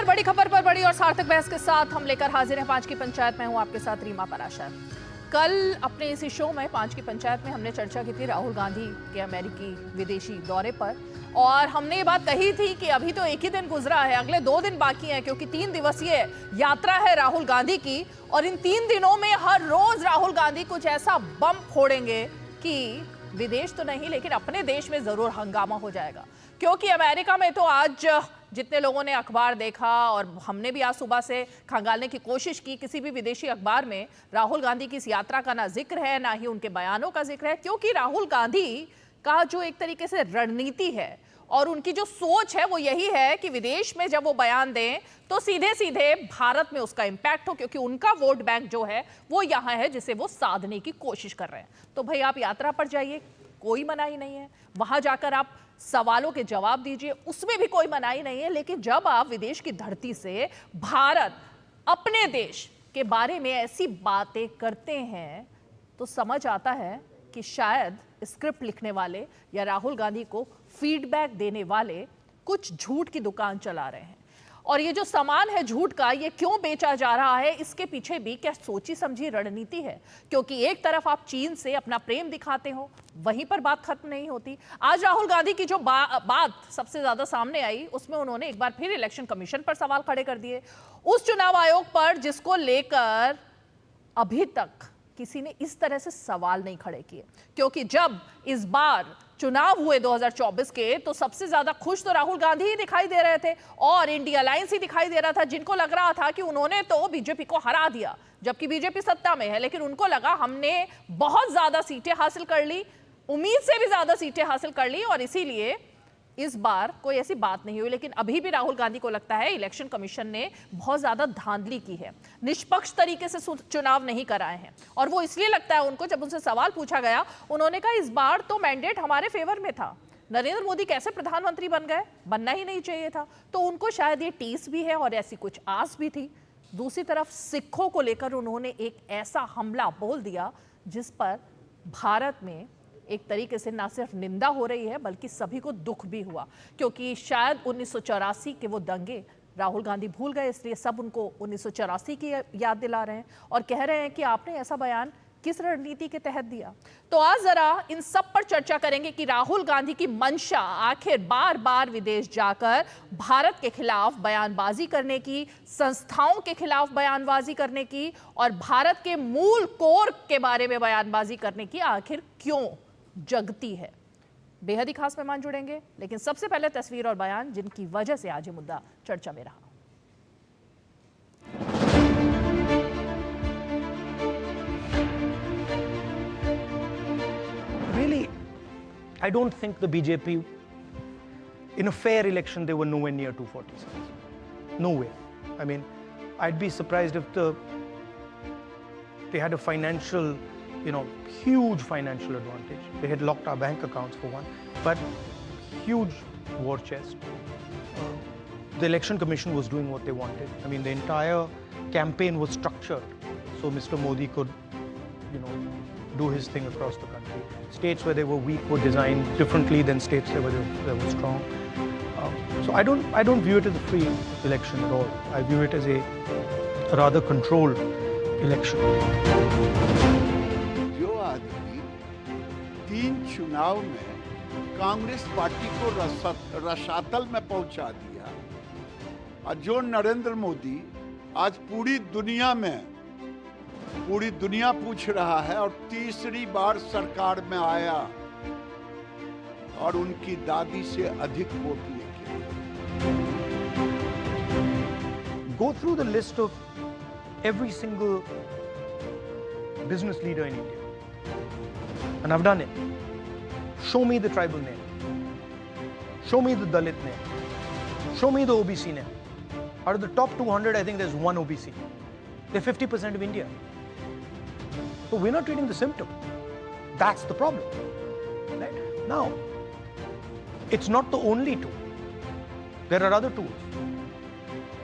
नमस्कार, बड़ी खबर पर बड़ी और सार्थक बहस के साथ हम लेकर हाजिर हैं 5 की पंचायत में। हूं आपके साथ रीमा पराशर। कल अपने इसी शो में 5 की पंचायत में हमने चर्चा की थी राहुल गांधी के अमेरिकी विदेशी दौरे पर, और हमने ये बात कही थी कि अभी तो एक ही दिन गुजरा है, अगले 2 दिन बाकी हैं, क्योंकि 3 दिवसीय यात्रा है राहुल गांधी की। और इन 3 दिनों में हर रोज राहुल गांधी कुछ ऐसा बम फोड़ेंगे कि विदेश तो नहीं लेकिन अपने देश में जरूर हंगामा हो जाएगा। क्योंकि अमेरिका में तो आज जितने लोगों ने अखबार देखा, और हमने भी आज सुबह से खंगालने की कोशिश की, किसी भी विदेशी अखबार में राहुल गांधी की इस यात्रा का ना जिक्र है, ना ही उनके बयानों का जिक्र है। क्योंकि राहुल गांधी का जो एक तरीके से रणनीति है और उनकी जो सोच है वो यही है कि विदेश में जब वो बयान दें तो सीधे सीधे भारत में उसका इंपैक्ट हो, क्योंकि उनका वोट बैंक जो है वो यहाँ है जिसे वो साधने की कोशिश कर रहे हैं। तो भाई आप यात्रा पर जाइए, कोई मनाही नहीं है, वहां जाकर आप सवालों के जवाब दीजिए, उसमें भी कोई मनाही नहीं है। लेकिन जब आप विदेश की धरती से भारत अपने देश के बारे में ऐसी बातें करते हैं तो समझ आता है कि शायद स्क्रिप्ट लिखने वाले या राहुल गांधी को फीडबैक देने वाले कुछ झूठ की दुकान चला रहे हैं। और ये जो सामान है झूठ का, ये क्यों बेचा जा रहा है, इसके पीछे भी क्या सोची समझी रणनीति है। क्योंकि एक तरफ आप चीन से अपना प्रेम दिखाते हो, वहीं पर बात खत्म नहीं होती। आज राहुल गांधी की जो बात सबसे ज्यादा सामने आई, उसमें उन्होंने एक बार फिर इलेक्शन कमीशन पर सवाल खड़े कर दिए, उस चुनाव आयोग पर जिसको लेकर अभी तक किसी ने इस तरह से सवाल नहीं खड़े किए। क्योंकि जब इस बार चुनाव हुए 2024 के, तो सबसे ज्यादा खुश तो राहुल गांधी ही दिखाई दे रहे थे और इंडिया अलायंस ही दिखाई दे रहा था, जिनको लग रहा था कि उन्होंने तो बीजेपी को हरा दिया, जबकि बीजेपी सत्ता में है। लेकिन उनको लगा हमने बहुत ज्यादा सीटें हासिल कर ली, उम्मीद से भी ज्यादा सीटें हासिल कर ली, और इसीलिए इस बार कोई ऐसी बात नहीं हुई। लेकिन अभी भी राहुल गांधी को लगता है इलेक्शन कमीशन ने बहुत ज्यादा धांधली की है, निष्पक्ष तरीके से चुनाव नहीं कराए हैं। और वो इसलिए लगता है उनको, जब उनसे सवाल पूछा गया, उन्होंने कहा इस बार तो मैंडेट हमारे फेवर में था, नरेंद्र मोदी कैसे प्रधानमंत्री बन गए, बनना ही नहीं चाहिए था। तो उनको शायद ये टीस भी है और ऐसी कुछ आस भी थी। दूसरी तरफ सिखों को लेकर उन्होंने एक ऐसा हमला बोल दिया जिस पर भारत में एक तरीके से ना सिर्फ निंदा हो रही है बल्कि सभी को दुख भी हुआ। क्योंकि शायद 1984 के वो दंगे राहुल गांधी भूल गए, इसलिए सब उनको 1984 की याद दिला रहे हैं और कह रहे हैं कि आपने ऐसा बयान किस रणनीति के तहत दिया। तो आज जरा इन सब पर चर्चा करेंगे कि राहुल गांधी की मंशा आखिर बार बार विदेश जाकर भारत के खिलाफ बयानबाजी करने की, संस्थाओं के खिलाफ बयानबाजी करने की और भारत के मूल कोर के बारे में बयानबाजी करने की आखिर क्यों जगती है। बेहद ही खास मेहमान जुड़ेंगे, लेकिन सबसे पहले तस्वीर और बयान जिनकी वजह से आज ये मुद्दा चर्चा में रहा। Really, I don't think the BJP, in a fair election, they were nowhere near 240 seats. No way. I mean, I'd be surprised if they had a financial, huge financial advantage. They had locked our bank accounts for one, but huge war chest. The election commission was doing what they wanted. I mean, the entire campaign was structured so Mr. Modi could, do his thing across the country. States where they were weak were designed differently than states where they were strong. So I don't view it as a free election at all. I view it as a rather controlled election. जो आदमी 3 चुनाव में Congress party को रसातल में पहुंचा दिया, और जो नरेंद्र मोदी आज पूरी दुनिया पूछ रहा है और तीसरी बार सरकार में आया और उनकी दादी से अधिक वोट लेके। Go through the list of every single business leader in India, and I've done it. Show me the tribal name, show me the Dalit name, show me the OBC name. Out of the top 200, I think there's one OBC. They're 50% of India. So we're not treating the symptom. That's the problem. Right? Now, it's not the only tool. There are other tools.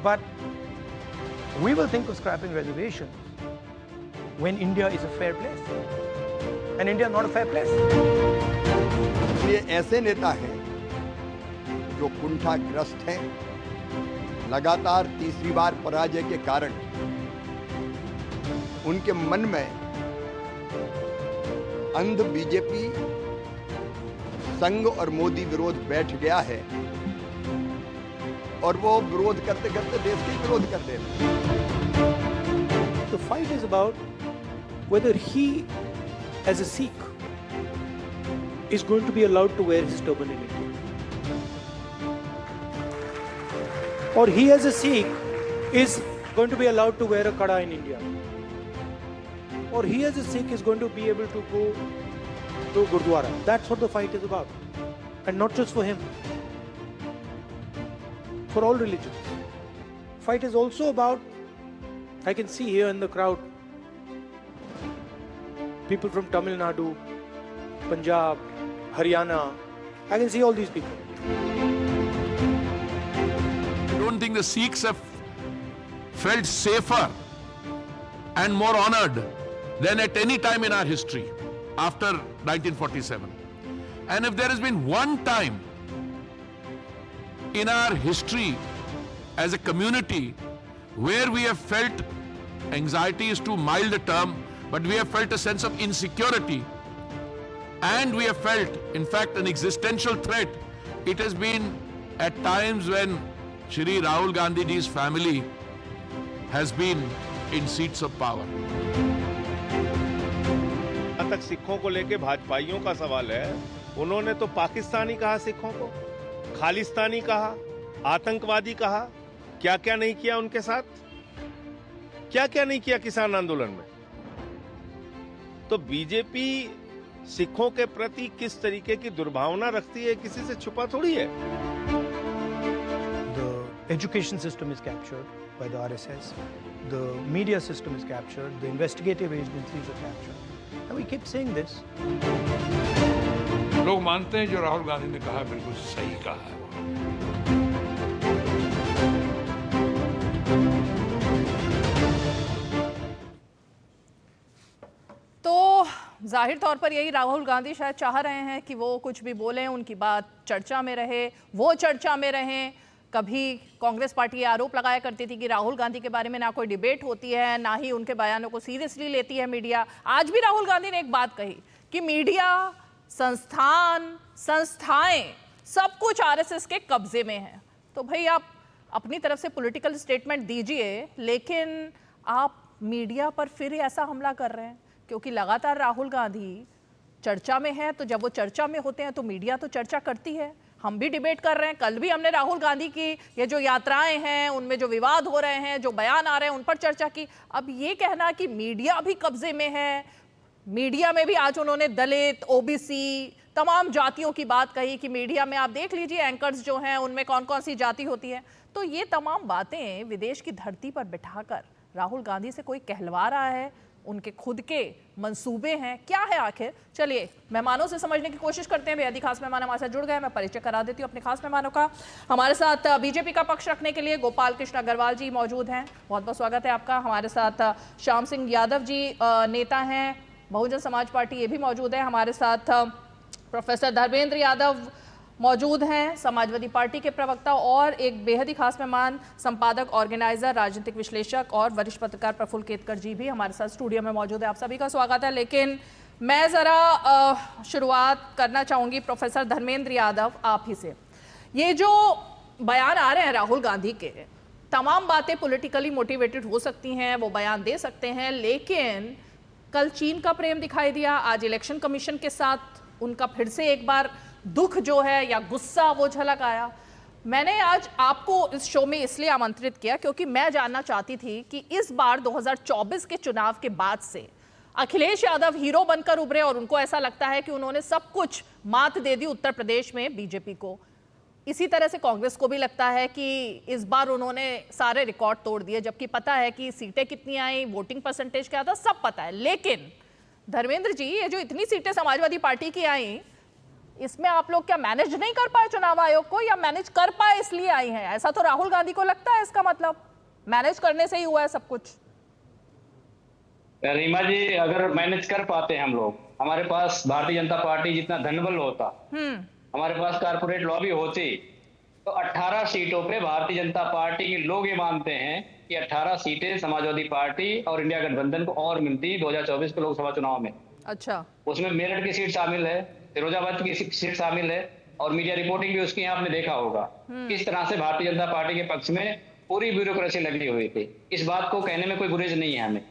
But we will think of scrapping reservations when India is a fair place. And India is not a fair place. ये ऐसे नेता हैं जो कुंठाग्रस्त हैं, लगातार तीसरी बार पराजय के कारण उनके मन में अंध बीजेपी संघ और मोदी विरोध बैठ गया है और वो विरोध करते करते देश के विरोध कर रहे हैं। The fight is about whether he, as a Sikh, is going to be allowed to wear his turban in India. Or he, as a Sikh, is going to be allowed to wear a kada in India. Or he, as a Sikh, is going to be able to go to Gurdwara. That's what the fight is about. And not just for him. For all religions. Fight is also about, I can see here in the crowd, people from Tamil Nadu, Punjab, Haryana. I can see all these people. I don't think the Sikhs have felt safer and more honored than at any time in our history after 1947. And if there has been one time in our history as a community where we have felt, anxiety is too mild a term, but we have felt a sense of insecurity and we have felt, in fact, an existential threat, it has been at times when Shri Rahul Gandhi ji's family has been in seats of power. जहाँ तक सिखों को लेके भाजपाइयों का सवाल है, उन्होंने तो पाकिस्तानी कहा, सिखों को खालिस्तानी कहा, आतंकवादी कहा, क्या क्या नहीं किया उनके साथ, क्या क्या नहीं किया किसान आंदोलन में। तो बीजेपी सिखों के प्रति किस तरीके की दुर्भावना रखती है, किसी से छुपा थोड़ी है। The education system is captured by the RSS. The media system is captured. The investigative agencies are captured. And we keep saying this. लोग मानते हैं जो राहुल गांधी ने कहा बिल्कुल सही कहा है। तो जाहिर तौर पर यही राहुल गांधी शायद चाह रहे हैं कि वो कुछ भी बोलें, उनकी बात चर्चा में रहे, वो चर्चा में रहें। कभी कांग्रेस पार्टी आरोप लगाया करती थी कि राहुल गांधी के बारे में ना कोई डिबेट होती है, ना ही उनके बयानों को सीरियसली लेती है मीडिया। आज भी राहुल गांधी ने एक बात कही कि मीडिया, संस्थान, संस्थाएं सब कुछ आरएसएस के कब्जे में है। तो भाई आप अपनी तरफ से पॉलिटिकल स्टेटमेंट दीजिए, लेकिन आप मीडिया पर फिर ऐसा हमला कर रहे हैं, क्योंकि लगातार राहुल गांधी चर्चा में है। तो जब वो चर्चा में होते हैं तो मीडिया तो चर्चा करती है। हम भी डिबेट कर रहे हैं, कल भी हमने राहुल गांधी की ये जो यात्राएं हैं, उनमें जो विवाद हो रहे हैं, जो बयान आ रहे हैं, उन पर चर्चा की। अब ये कहना कि मीडिया भी कब्जे में है, मीडिया में भी आज उन्होंने दलित, ओबीसी, तमाम जातियों की बात कही कि मीडिया में आप देख लीजिए एंकर्स जो हैं उनमें कौन कौन सी जाति होती है। तो ये तमाम बातें विदेश की धरती पर बिठाकर राहुल गांधी से कोई कहलवा रहा है, उनके खुद के मंसूबे हैं, क्या है आखिर? चलिए मेहमानों से समझने की कोशिश करते हैं। बेहद खास मेहमान हमारे साथ जुड़ गए, मैं परिचय करा देती हूँ अपने खास मेहमानों का। हमारे साथ बीजेपी का पक्ष रखने के लिए गोपाल कृष्ण अग्रवाल जी मौजूद हैं, बहुत बहुत स्वागत है आपका। हमारे साथ श्याम सिंह यादव जी नेता हैं बहुजन समाज पार्टी, ये भी मौजूद है। हमारे साथ प्रोफेसर धर्मेंद्र यादव मौजूद हैं, समाजवादी पार्टी के प्रवक्ता, और एक बेहद ही खास मेहमान संपादक, ऑर्गेनाइजर, राजनीतिक विश्लेषक और वरिष्ठ पत्रकार प्रफुल्ल केतकर जी भी हमारे साथ स्टूडियो में मौजूद है। आप सभी का स्वागत है। लेकिन मैं ज़रा शुरुआत करना चाहूँगी प्रोफेसर धर्मेंद्र यादव आप ही से। ये जो बयान आ रहे हैं राहुल गांधी के, तमाम बातें पॉलिटिकली मोटिवेटेड हो सकती हैं, वो बयान दे सकते हैं, लेकिन कल चीन का प्रेम दिखाई दिया, आज इलेक्शन कमीशन के साथ उनका फिर से एक बार दुख जो है या गुस्सा वो झलक आया। मैंने आज आपको इस शो में इसलिए आमंत्रित किया क्योंकि मैं जानना चाहती थी कि इस बार 2024 के चुनाव के बाद से अखिलेश यादव हीरो बनकर उभरे और उनको ऐसा लगता है कि उन्होंने सब कुछ मात दे दी उत्तर प्रदेश में बीजेपी को। इसी तरह से कांग्रेस को भी लगता है कि इस बार उन्होंने सारे रिकॉर्ड तोड़ दिए, जबकि पता है कि सीटें कितनी आई, वोटिंग परसेंटेज क्या था, सब पता है। लेकिन धर्मेंद्र जी, ये जो इतनी सीटें समाजवादी पार्टी की आई, इसमें आप लोग क्या मैनेज नहीं कर पाए चुनाव आयोग को, या मैनेज कर पाए इसलिए आई हैं? ऐसा तो राहुल गांधी को लगता है। इसका मतलब मैनेज करने से ही हुआ है सब कुछ। रीमा जी, अगर मैनेज कर पाते हम लोग, हमारे पास भारतीय जनता पार्टी जितना धनबल होता, हमारे पास कारपोरेट लॉबी होती, तो 18 सीटों पे भारतीय जनता पार्टी के लोग ये मानते हैं कि 18 सीटें समाजवादी पार्टी और इंडिया गठबंधन को और मिलती 2024 के लोकसभा चुनाव में। अच्छा, उसमें मेरठ की सीट शामिल है, फिरोजाबाद की सीट शामिल है, और मीडिया रिपोर्टिंग भी उसकी आपने देखा होगा किस तरह से भारतीय जनता पार्टी के पक्ष में पूरी ब्यूरोक्रेसी लगी हुई थी। इस बात को कहने में कोई गुरेज नहीं है हमें।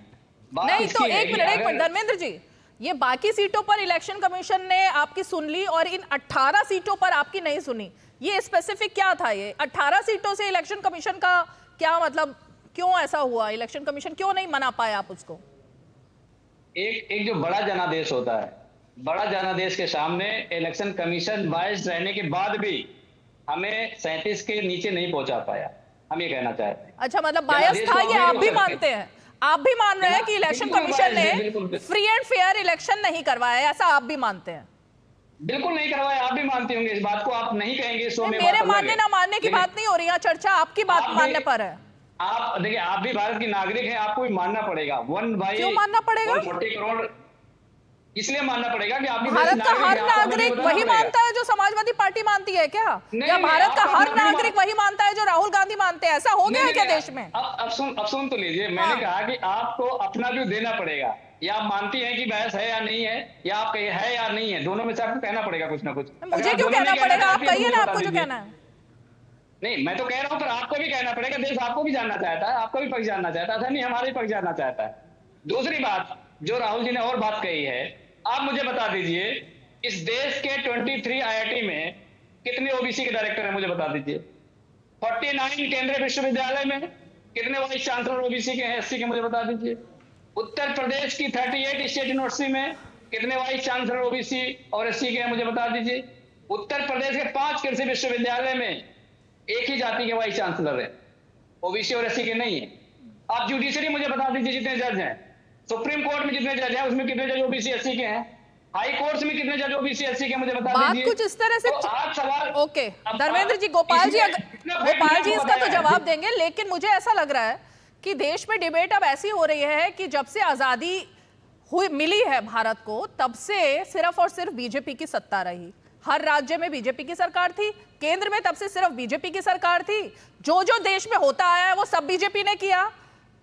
नहीं तो एक मिनट धर्मेंद्र जी, ये बाकी सीटों पर इलेक्शन कमीशन ने आपकी सुन ली और इन 18 सीटों पर आपकी नहीं सुनी, ये स्पेसिफिक क्या था? ये 18 सीटों से इलेक्शन कमीशन का क्या मतलब, क्यों ऐसा हुआ? इलेक्शन कमीशन क्यों नहीं मना पाए आप उसको? एक जो बड़ा जनादेश होता है, बड़ा जनादेश के सामने इलेक्शन कमीशन बायस्ड रहने के बाद भी हमें 37 के नीचे नहीं पहुंचा पाया, हम ये कहना चाहते हैं। अच्छा, मतलब बायस था, ये आप भी मानते हैं? आप भी मान रहे हैं कि इलेक्शन कमीशन ने फ्री एंड फेयर इलेक्शन नहीं करवाया, ऐसा आप भी मानते हैं? बिल्कुल नहीं करवाया, आप भी मानते होंगे इस बात को, आप नहीं कहेंगे सो में मेरे मानने ना मानने की बात नहीं हो रही है, चर्चा आपकी बात मानने पर है। आप देखिए, आप भी भारत की नागरिक हैं, आपको भी मानना पड़ेगा। क्यों मानना पड़ेगा? 40 करोड़ इसलिए मानना पड़ेगा कि आप भी भारत का हर नागरिक वही मानता है जो समाजवादी पार्टी मानती है क्या? या भारत का हर नागरिक वही मानता है जो राहुल गांधी मानते हैं? ऐसा हो गया है क्या देश में? अब सुन तो लीजिए, मैंने कहा कि आपको अपना व्यू देना पड़ेगा, या आप मानती हैं कि बहस है या नहीं है, या आप कहिए है या नहीं है, दोनों में से आपको कहना पड़ेगा कुछ ना कुछ। मुझे क्यों कहना पड़ेगा? आप कहिए ना, आपको जो कहना है। नहीं, मैं तो कह रहा हूं, पर आपको भी कहना पड़ेगा, देश आपको भी जानना चाहता है, आपको भी पक्ष जानना चाहता है, नहीं हमारे पक्ष जानना चाहता है। दूसरी बात जो राहुल जी ने और बात कही है, आप मुझे बता दीजिए इस देश के 23 IIT में कितने ओबीसी के डायरेक्टर हैं, मुझे बता दीजिए। 49 केंद्रीय विश्वविद्यालय में कितने वाइस चांसलर ओबीसी के हैं, SC के, मुझे बता दीजिए। उत्तर प्रदेश की 38 स्टेट यूनिवर्सिटी में कितने वाइस चांसलर ओबीसी और SC के हैं, मुझे बता दीजिए। उत्तर प्रदेश के 5 कृषि विश्वविद्यालय में एक ही जाति के वाइस चांसलर है, ओबीसी और SC के नहीं है। आप जुडिशरी मुझे बता दीजिए जितने जज हैं, सुप्रीम कोर्ट में जितने जज हैं उसमें कितने जज ओबीसी SC के हैं, हाई कोर्ट में कितने जज ओबीसी SC के, मुझे बता दीजिए। बात कुछ इस तरह से तो आप सवाल ओके धर्मेंद्र जी, गोपाल जी इसका तो जवाब देंगे, लेकिन मुझे ऐसा लग रहा है कि देश में डिबेट अब ऐसी हो रही है कि जब से आजादी मिली है भारत को, तब से सिर्फ और सिर्फ बीजेपी की सत्ता रही। हर राज्य में बीजेपी की सरकार थी, केंद्र में तब से सिर्फ बीजेपी की सरकार थी, जो जो देश में होता आया है वो सब बीजेपी ने किया।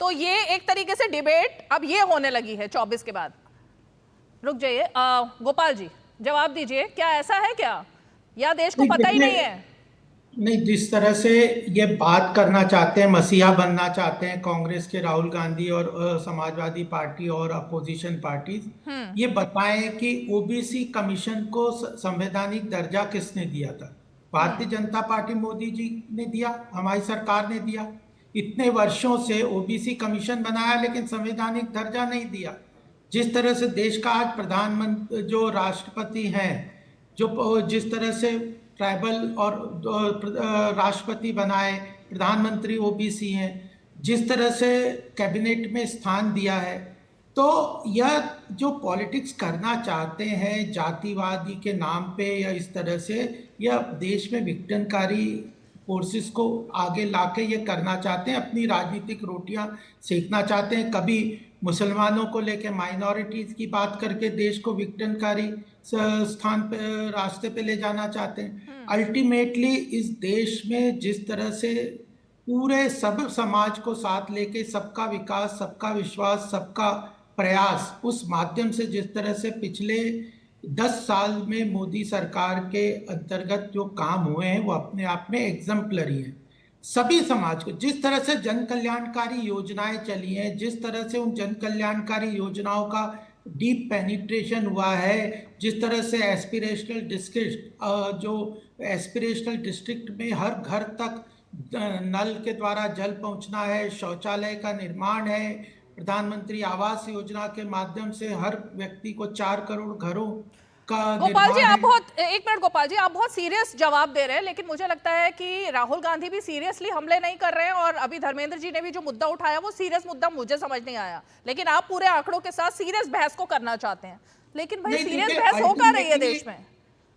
तो ये एक तरीके से डिबेट अब ये होने लगी है 24 के बाद। रुक जाइए, गोपाल जी जवाब दीजिए, क्या ऐसा है क्या, या देश को पता ही नहीं है? नहीं, जिस तरह से ये बात करना चाहते हैं, मसीहा बनना चाहते हैं कांग्रेस के राहुल गांधी और समाजवादी पार्टी और अपोजिशन पार्टीज, ये बताएं कि ओबीसी कमीशन को संवैधानिक दर्जा किसने दिया था? भारतीय जनता पार्टी, मोदी जी ने दिया, हमारी सरकार ने दिया। इतने वर्षों से ओबीसी कमीशन बनाया लेकिन संवैधानिक दर्जा नहीं दिया। जिस तरह से देश का आज प्रधानमंत्री जो राष्ट्रपति हैं, जो जिस तरह से ट्राइबल और राष्ट्रपति बनाए, प्रधानमंत्री ओबीसी हैं, जिस तरह से कैबिनेट में स्थान दिया है, तो यह जो पॉलिटिक्स करना चाहते हैं जातिवादी के नाम पे या इस तरह से, यह देश में विघटनकारी फोर्सेस को आगे लाके ये करना चाहते हैं, अपनी राजनीतिक रोटियां सेकना चाहते हैं। कभी मुसलमानों को लेके माइनॉरिटीज की बात करके देश को विघटनकारी स्थान पे, रास्ते पे ले जाना चाहते हैं। अल्टीमेटली इस देश में जिस तरह से पूरे सब समाज को साथ लेके सबका विकास, सबका विश्वास, सबका प्रयास, उस माध्यम से जिस तरह से पिछले 10 साल में मोदी सरकार के अंतर्गत जो काम हुए हैं वो अपने आप में एग्जाम्पलरी हैं। सभी समाज को जिस तरह से जन कल्याणकारी योजनाएं चली हैं, जिस तरह से उन जन कल्याणकारी योजनाओं का डीप पेनिट्रेशन हुआ है, जिस तरह से एस्पिरेशनल डिस्ट्रिक्ट में हर घर तक नल के द्वारा जल पहुंचना है, शौचालय का निर्माण है, प्रधानमंत्री आवास योजना के माध्यम से हर व्यक्ति को 4 करोड़ घरों का गोपाल जी, आप बहुत एक मिनट गोपाल जी, आप बहुत सीरियस जवाब दे रहे हैं, लेकिन मुझे लगता है कि राहुल गांधी भी सीरियसली हमले नहीं कर रहे हैं, और अभी धर्मेंद्र जी ने भी जो मुद्दा उठाया वो सीरियस मुद्दा मुझे समझ नहीं आया, लेकिन आप पूरे आंकड़ों के साथ सीरियस बहस को करना चाहते हैं। लेकिन भाई सीरियस बहस हो कर रही है देश में।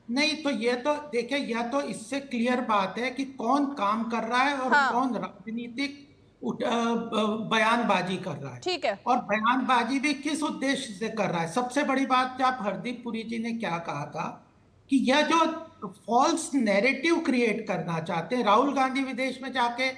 नहीं तो ये तो देखिए, यह तो इससे क्लियर बात है कि कौन काम कर रहा है और कौन राजनीतिक बयानबाजी कर रहा है। ठीक है, और बयानबाजी भी किस उद्देश्य से कर रहा है। सबसे बड़ी बात, आप हरदीप पुरी जी ने क्या कहा था कि यह जो फॉल्स नैरेटिव क्रिएट करना चाहते हैं। राहुल गांधी विदेश में जाके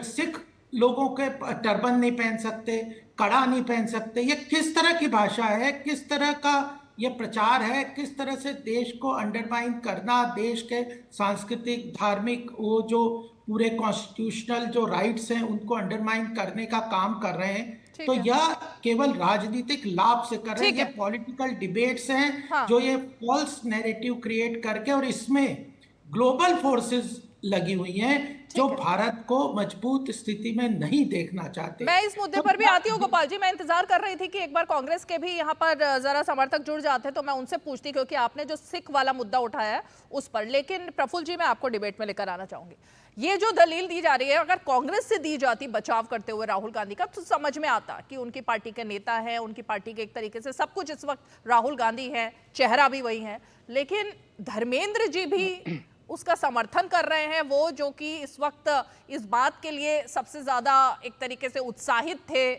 सिख लोगों के टर्बन नहीं पहन सकते, कड़ा नहीं पहन सकते। ये किस तरह की भाषा है, किस तरह का ये प्रचार है, किस तरह से देश को अंडरमाइन करना, देश के सांस्कृतिक धार्मिक वो जो पूरे कॉन्स्टिट्यूशनल जो राइट्स हैं उनको अंडरमाइन करने का काम कर रहे हैं। तो यह केवल राजनीतिक लाभ से कर रहे हैं, ये पॉलिटिकल डिबेट्स हैं। हाँ। जो ये फॉल्स नैरेटिव क्रिएट करके, और इसमें ग्लोबल फोर्सेस लगी हुई हैं जो भारत को मजबूत स्थिति में नहीं देखना चाहते। मैं इस मुद्दे पर भी आती हूँ गोपाल जी। मैं इंतजार कर रही थी कि एक बार कांग्रेस के भी यहाँ पर जरा समर्थक जुड़ जाते तो मैं उनसे पूछती, क्योंकि आपने जो सिख वाला मुद्दा उठाया है उस पर। लेकिन प्रफुल्ल जी, मैं आपको डिबेट में लेकर आना चाहूंगी। ये जो दलील दी जा रही है, अगर कांग्रेस से दी जाती बचाव करते हुए राहुल गांधी का, तो समझ में आता कि उनकी पार्टी के नेता है, उनकी पार्टी के एक तरीके से सब कुछ इस वक्त राहुल गांधी है, चेहरा भी वही है। लेकिन धर्मेंद्र जी भी उसका समर्थन कर रहे हैं, वो जो कि इस वक्त इस बात के लिए सबसे ज्यादा एक तरीके से उत्साहित थे,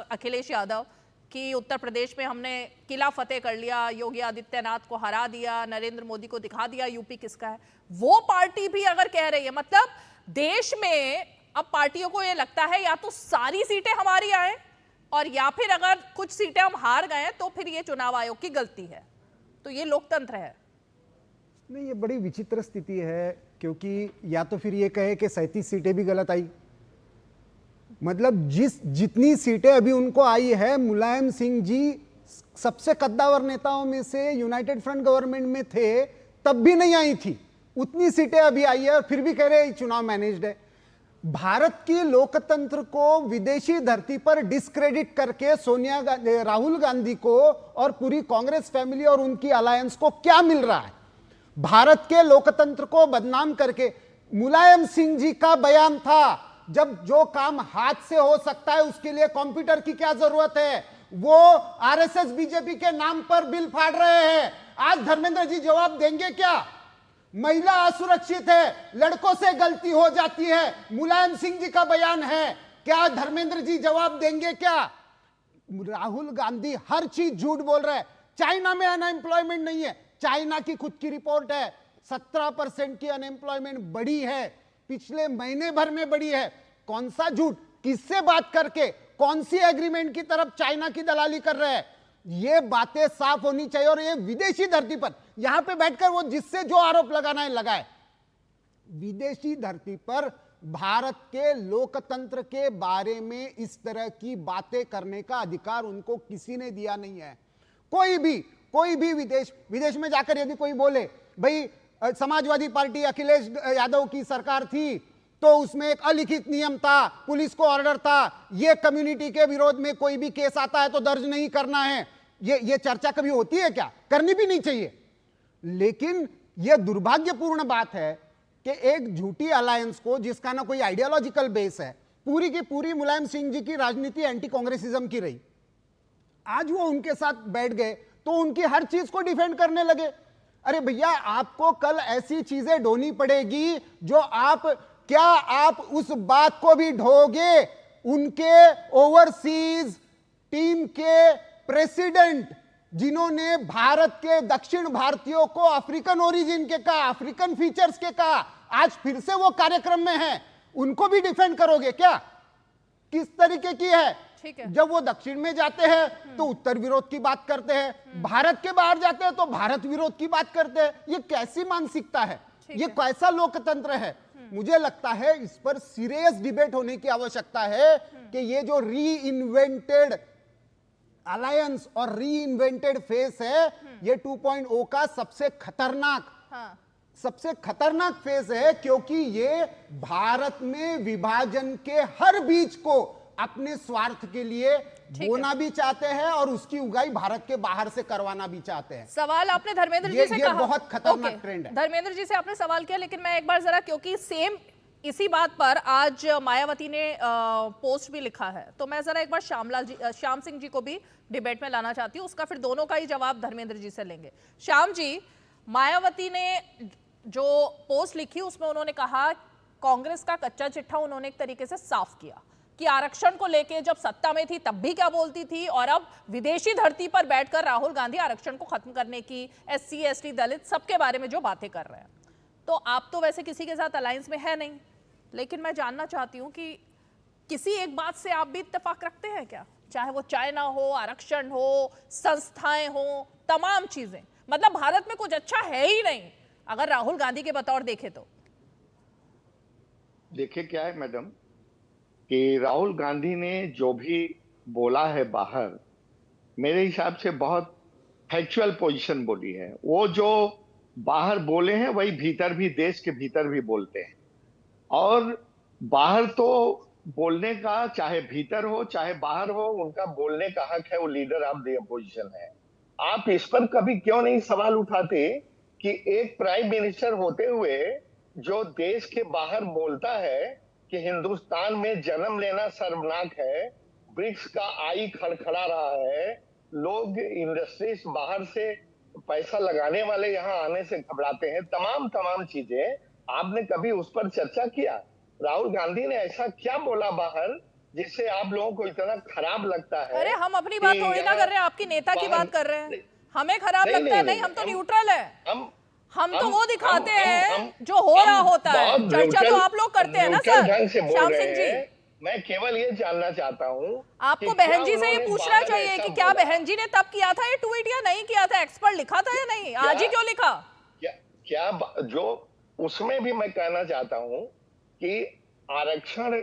अखिलेश यादव, कि उत्तर प्रदेश में हमने किला फतेह कर लिया, योगी आदित्यनाथ को हरा दिया, नरेंद्र मोदी को दिखा दिया यूपी किसका है। वो पार्टी भी अगर कह रही है, मतलब देश में अब पार्टियों को ये लगता है या तो सारी सीटें हमारी आए, और या फिर अगर कुछ सीटें हम हार गए तो फिर ये चुनाव आयोग की गलती है। तो ये लोकतंत्र है। नहीं, ये बड़ी विचित्र स्थिति है, क्योंकि या तो फिर ये कहे कि 37 सीटें भी गलत आई, मतलब जितनी सीटें अभी उनको आई है, मुलायम सिंह जी सबसे कद्दावर नेताओं में से यूनाइटेड फ्रंट गवर्नमेंट में थे, तब भी नहीं आई थी, उतनी सीटें अभी आई है, और फिर भी कह रहे चुनाव मैनेज्ड है। भारत की लोकतंत्र को विदेशी धरती पर डिस्क्रेडिट करके राहुल गांधी को और पूरी कांग्रेस फैमिली और उनकी अलायंस को क्या मिल रहा है? भारत के लोकतंत्र को बदनाम करके। मुलायम सिंह जी का बयान था, जब जो काम हाथ से हो सकता है उसके लिए कंप्यूटर की क्या जरूरत है? वो आरएसएस बीजेपी के नाम पर बिल फाड़ रहे हैं। आज धर्मेंद्र जी जवाब देंगे क्या? महिला असुरक्षित है, लड़कों से गलती हो जाती है, मुलायम सिंह जी का बयान है, क्या धर्मेंद्र जी जवाब देंगे क्या? राहुल गांधी हर चीज झूठ बोल रहे हैं। चाइना में अनएम्प्लॉयमेंट नहीं है, चाइना की खुद की रिपोर्ट है, 17% की अनएम्प्लॉयमेंट बढ़ी है, पिछले महीने भर में बढ़ी है। कौन सा झूठ? किससे बात करके? कौन सी एग्रीमेंट की तरफ चाइना की दलाली कर रहे हैं? ये बातें साफ होनी चाहिए। और ये विदेशी धरती पर, यहां पे बैठकर वो जिससे जो आरोप लगाना है लगाए। विदेशी धरती पर भारत के लोकतंत्र के बारे में इस तरह की बातें करने का अधिकार उनको किसी ने दिया नहीं है। कोई भी विदेश में जाकर यदि कोई बोले भाई समाजवादी पार्टी अखिलेश यादव की सरकार थी तो उसमें एक अलिखित नियम था, पुलिस को ऑर्डर था, ये कम्युनिटी के विरोध में कोई भी केस आता है तो दर्ज नहीं करना है, ये चर्चा कभी होती है क्या? करनी भी नहीं चाहिए। लेकिन यह दुर्भाग्यपूर्ण बात है कि एक झूठी अलायंस को, जिसका ना कोई आइडियोलॉजिकल बेस है, पूरी की पूरी मुलायम सिंह जी की राजनीति एंटी कांग्रेसिज्म की रही, आज वो उनके साथ बैठ गए तो उनकी हर चीज को डिफेंड करने लगे। अरे भैया, आपको कल ऐसी चीजें ढोनी पड़ेगी जो क्या आप उस बात को भी ढोगे? उनके ओवरसीज टीम के प्रेसिडेंट, जिन्होंने भारत के दक्षिण भारतीयों को अफ्रीकन ओरिजिन के कहा, अफ्रीकन फीचर्स के कहा, आज फिर से वो कार्यक्रम में हैं, उनको भी डिफेंड करोगे क्या? किस तरीके की है? जब वो दक्षिण में जाते हैं तो उत्तर विरोध की बात करते हैं, भारत के बाहर जाते हैं तो भारत विरोध की बात करते हैं। ये कैसी मानसिकता है? ये कैसा लोकतंत्र है? मुझे लगता है इस पर सीरियस डिबेट होने की आवश्यकता है कि ये जो री इन्वेंटेड अलायंस और री इन्वेंटेड फेस है, ये 2.0 का सबसे खतरनाक फेस है, क्योंकि ये भारत में विभाजन के हर बीज को अपने स्वार्थ के लिए बोना भी चाहते हैं और उसकी उगाई भारत के बाहर से करवाना भी चाहते हैं। सवाल आपने धर्मेंद्र जी से कहा, बहुत खतरनाक ट्रेंड है। धर्मेंद्र जी से आपने सवाल किया, लेकिन मैं एक बार जरा, क्योंकि सेम इसी बात पर आज मायावती ने पोस्ट भी लिखा है, तो मैं जरा एक बार श्याम सिंह जी को भी डिबेट में लाना चाहती हूँ, उसका फिर दोनों का ही जवाब धर्मेंद्र जी से लेंगे। श्याम जी, मायावती ने जो पोस्ट लिखी उसमें उन्होंने कहा कांग्रेस का कच्चा चिट्ठा उन्होंने एक तरीके से साफ किया, कि आरक्षण को लेके जब सत्ता में थी तब भी क्या बोलती थी, और अब विदेशी धरती पर बैठकर राहुल गांधी आरक्षण को खत्म करने की, SC ST दलित सबके बारे में जो बातें कर रहे हैं। तो आप तो वैसे किसी के साथ अलायंस में है नहीं, लेकिन मैं जानना चाहती हूँ कि किसी एक बात से आप भी इत्तेफाक रखते हैं क्या? चाहे वो चाइना हो, आरक्षण हो, संस्थाएं हो, तमाम चीजें। मतलब भारत में कुछ अच्छा है ही नहीं अगर राहुल गांधी के बतौर देखे तो। देखिए क्या है मैडम कि राहुल गांधी ने जो भी बोला है बाहर, मेरे हिसाब से बहुत फैक्चुअल पोजीशन बोली है। वो जो बाहर बोले हैं वही भीतर भी, देश के भीतर भी बोलते हैं। और बाहर तो बोलने का, चाहे भीतर हो चाहे बाहर हो, उनका बोलने का हक है, वो लीडर ऑफ द अपोजिशन है। आप इस पर कभी क्यों नहीं सवाल उठाते कि एक प्राइम मिनिस्टर होते हुए जो देश के बाहर बोलता है कि हिंदुस्तान में जन्म लेना शर्मनाक है, ब्रिक्स का आई खड़खड़ा रहा है, लोग इंडस्ट्रीज बाहर से पैसा लगाने वाले यहाँ आने से घबराते हैं, तमाम चीजें, आपने कभी उस पर चर्चा किया? राहुल गांधी ने ऐसा क्या बोला बाहर जिससे आप लोगों को इतना खराब लगता है? अरे हम अपनी बात थोड़ी ना कर रहे हैं, आपकी नेता की बात कर रहे हैं। हमें खराब लगता है? नहीं, हम तो न्यूट्रल है। हम तो वो दिखाते हैं जो हो रहा होता है। चर्चा तो आप लोग करते हैं ना सर, श्याम सिंह जी। मैं केवल ये जानना चाहता हूँ, आपको बहन जी से ये पूछना चाहिए कि क्या बहन जी ने तब किया था ये ट्वीट या नहीं किया था? एक्सपर्ट लिखा था या नहीं? आज ही क्यों लिखा? क्या जो उसमें भी मैं कहना चाहता हूँ कि आरक्षण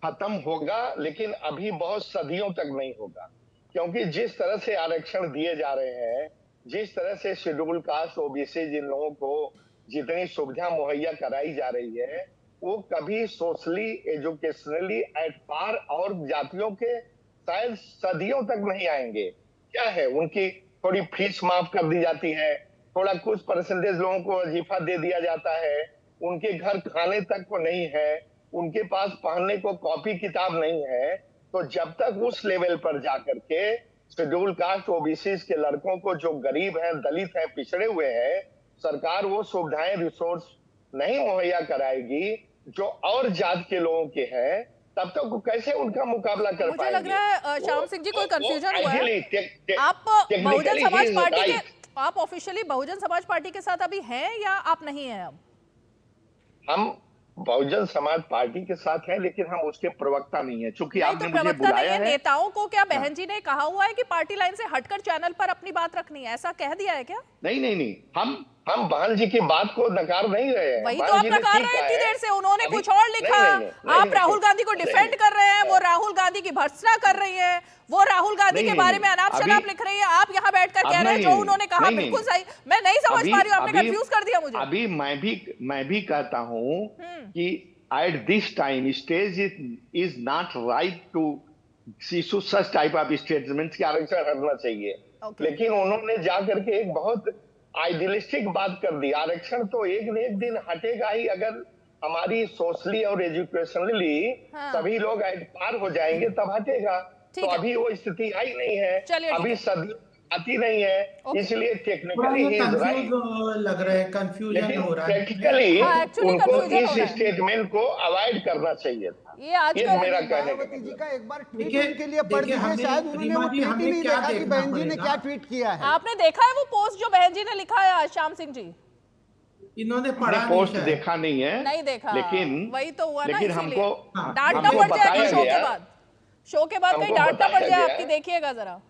खत्म होगा, लेकिन अभी बहुत सदियों तक नहीं होगा, क्योंकि जिस तरह से आरक्षण दिए जा रहे हैं, जिस तरह से शेड्यूल कास्ट, ओबीसी, जिन लोगों को जितनी सुविधा मुहैया कराई जा रही है, वो कभी सोशली, एजुकेशनली एट पार और जातियों के शायद सदियों तक नहीं आएंगे। क्या है, उनकी थोड़ी फीस माफ कर दी जाती है, थोड़ा कुछ परसेंटेज लोगों को वजीफा दे दिया जाता है, उनके घर खाने तक को नहीं है, उनके पास पढ़ने को कॉपी किताब नहीं है। तो जब तक उस लेवल पर जाकर के शेड्यूल कास्ट, ओबीसी के लड़कों को, जो गरीब हैं, दलित हैं, पिछड़े हुए हैं, सरकार वो सुविधाएं, रिसोर्स नहीं मुहैया कराएगी जो और जात के लोगों के हैं, तब तक तो कैसे उनका मुकाबला कर पाएंगे? मुझे लग रहा है श्याम सिंह जी कोई कंफ्यूजन हुआ है। आप बहुजन समाज पार्टी के, आप ऑफिशियली बहुजन समाज पार्टी के साथ अभी हैं या आप नहीं हैं? अब हम बहुजन समाज पार्टी के साथ हैं, लेकिन हम उसके प्रवक्ता नहीं है, चूंकि आपने तो मुझे बुलाया है। नेताओं को क्या बहन जी ने कहा हुआ है कि पार्टी लाइन से हटकर चैनल पर अपनी बात रखनी है, ऐसा कह दिया है क्या? नहीं, हम बहन जी की बात को नकार नहीं रहे हैं। वही तो आप नकार रहे हैं इतनी देर से। उन्होंने कुछ और लिखा, आप राहुल गांधी को डिफेंड कर रहे हैं, वो राहुल गांधी की भर्त्सना कर रही है, वो राहुल गांधी के बारे में अनाप शनाप लिख रही है, आप यहाँ बैठकर कह रहे हैं जो उन्होंने कहा बिल्कुल सही। मैं नहीं समझ पा रही हूँ, आपने कंफ्यूज कर दिया मुझे। अभी मैं भी कहता हूँ कि at this time stage is not right to issue such type of statements कि आरक्षण हटना चाहिए। लेकिन उन्होंने जाकर के एक बहुत आइडियलिस्टिक बात कर दी। आरक्षण तो एक न एक दिन हटेगा ही, अगर हमारी सोशली और एजुकेशनली सभी लोग एट पार हो जाएंगे तब हटेगा। तो अभी वो स्थिति आई नहीं है, अभी सदी आती नहीं है, इसलिए टेक्निकली लग रहा है, कंफ्यूजन हो रहा है। प्रैक्टिकली उनको इस स्टेटमेंट को अवॉइड करना चाहिए था। ये मेरा कहने का एक बार ट्वीट उनके लिए पढ़ दीजिए, शायद उन्होंने वो ट्वीट ही नहीं देखा कि बहन जी ने क्या ट्वीट किया है। आपने देखा है वो पोस्ट जो बहन जी ने लिखा है आज? श्याम सिंह जी, इन्होंने पढ़ा पोस्ट देखा नहीं है, नहीं देखा, लेकिन वही तो हुआ ना, लेकिन हमको डांटना पड़ जाएगा शो के बाद कहीं डांटना पड़ जाए आपकी, देखिएगा जरा।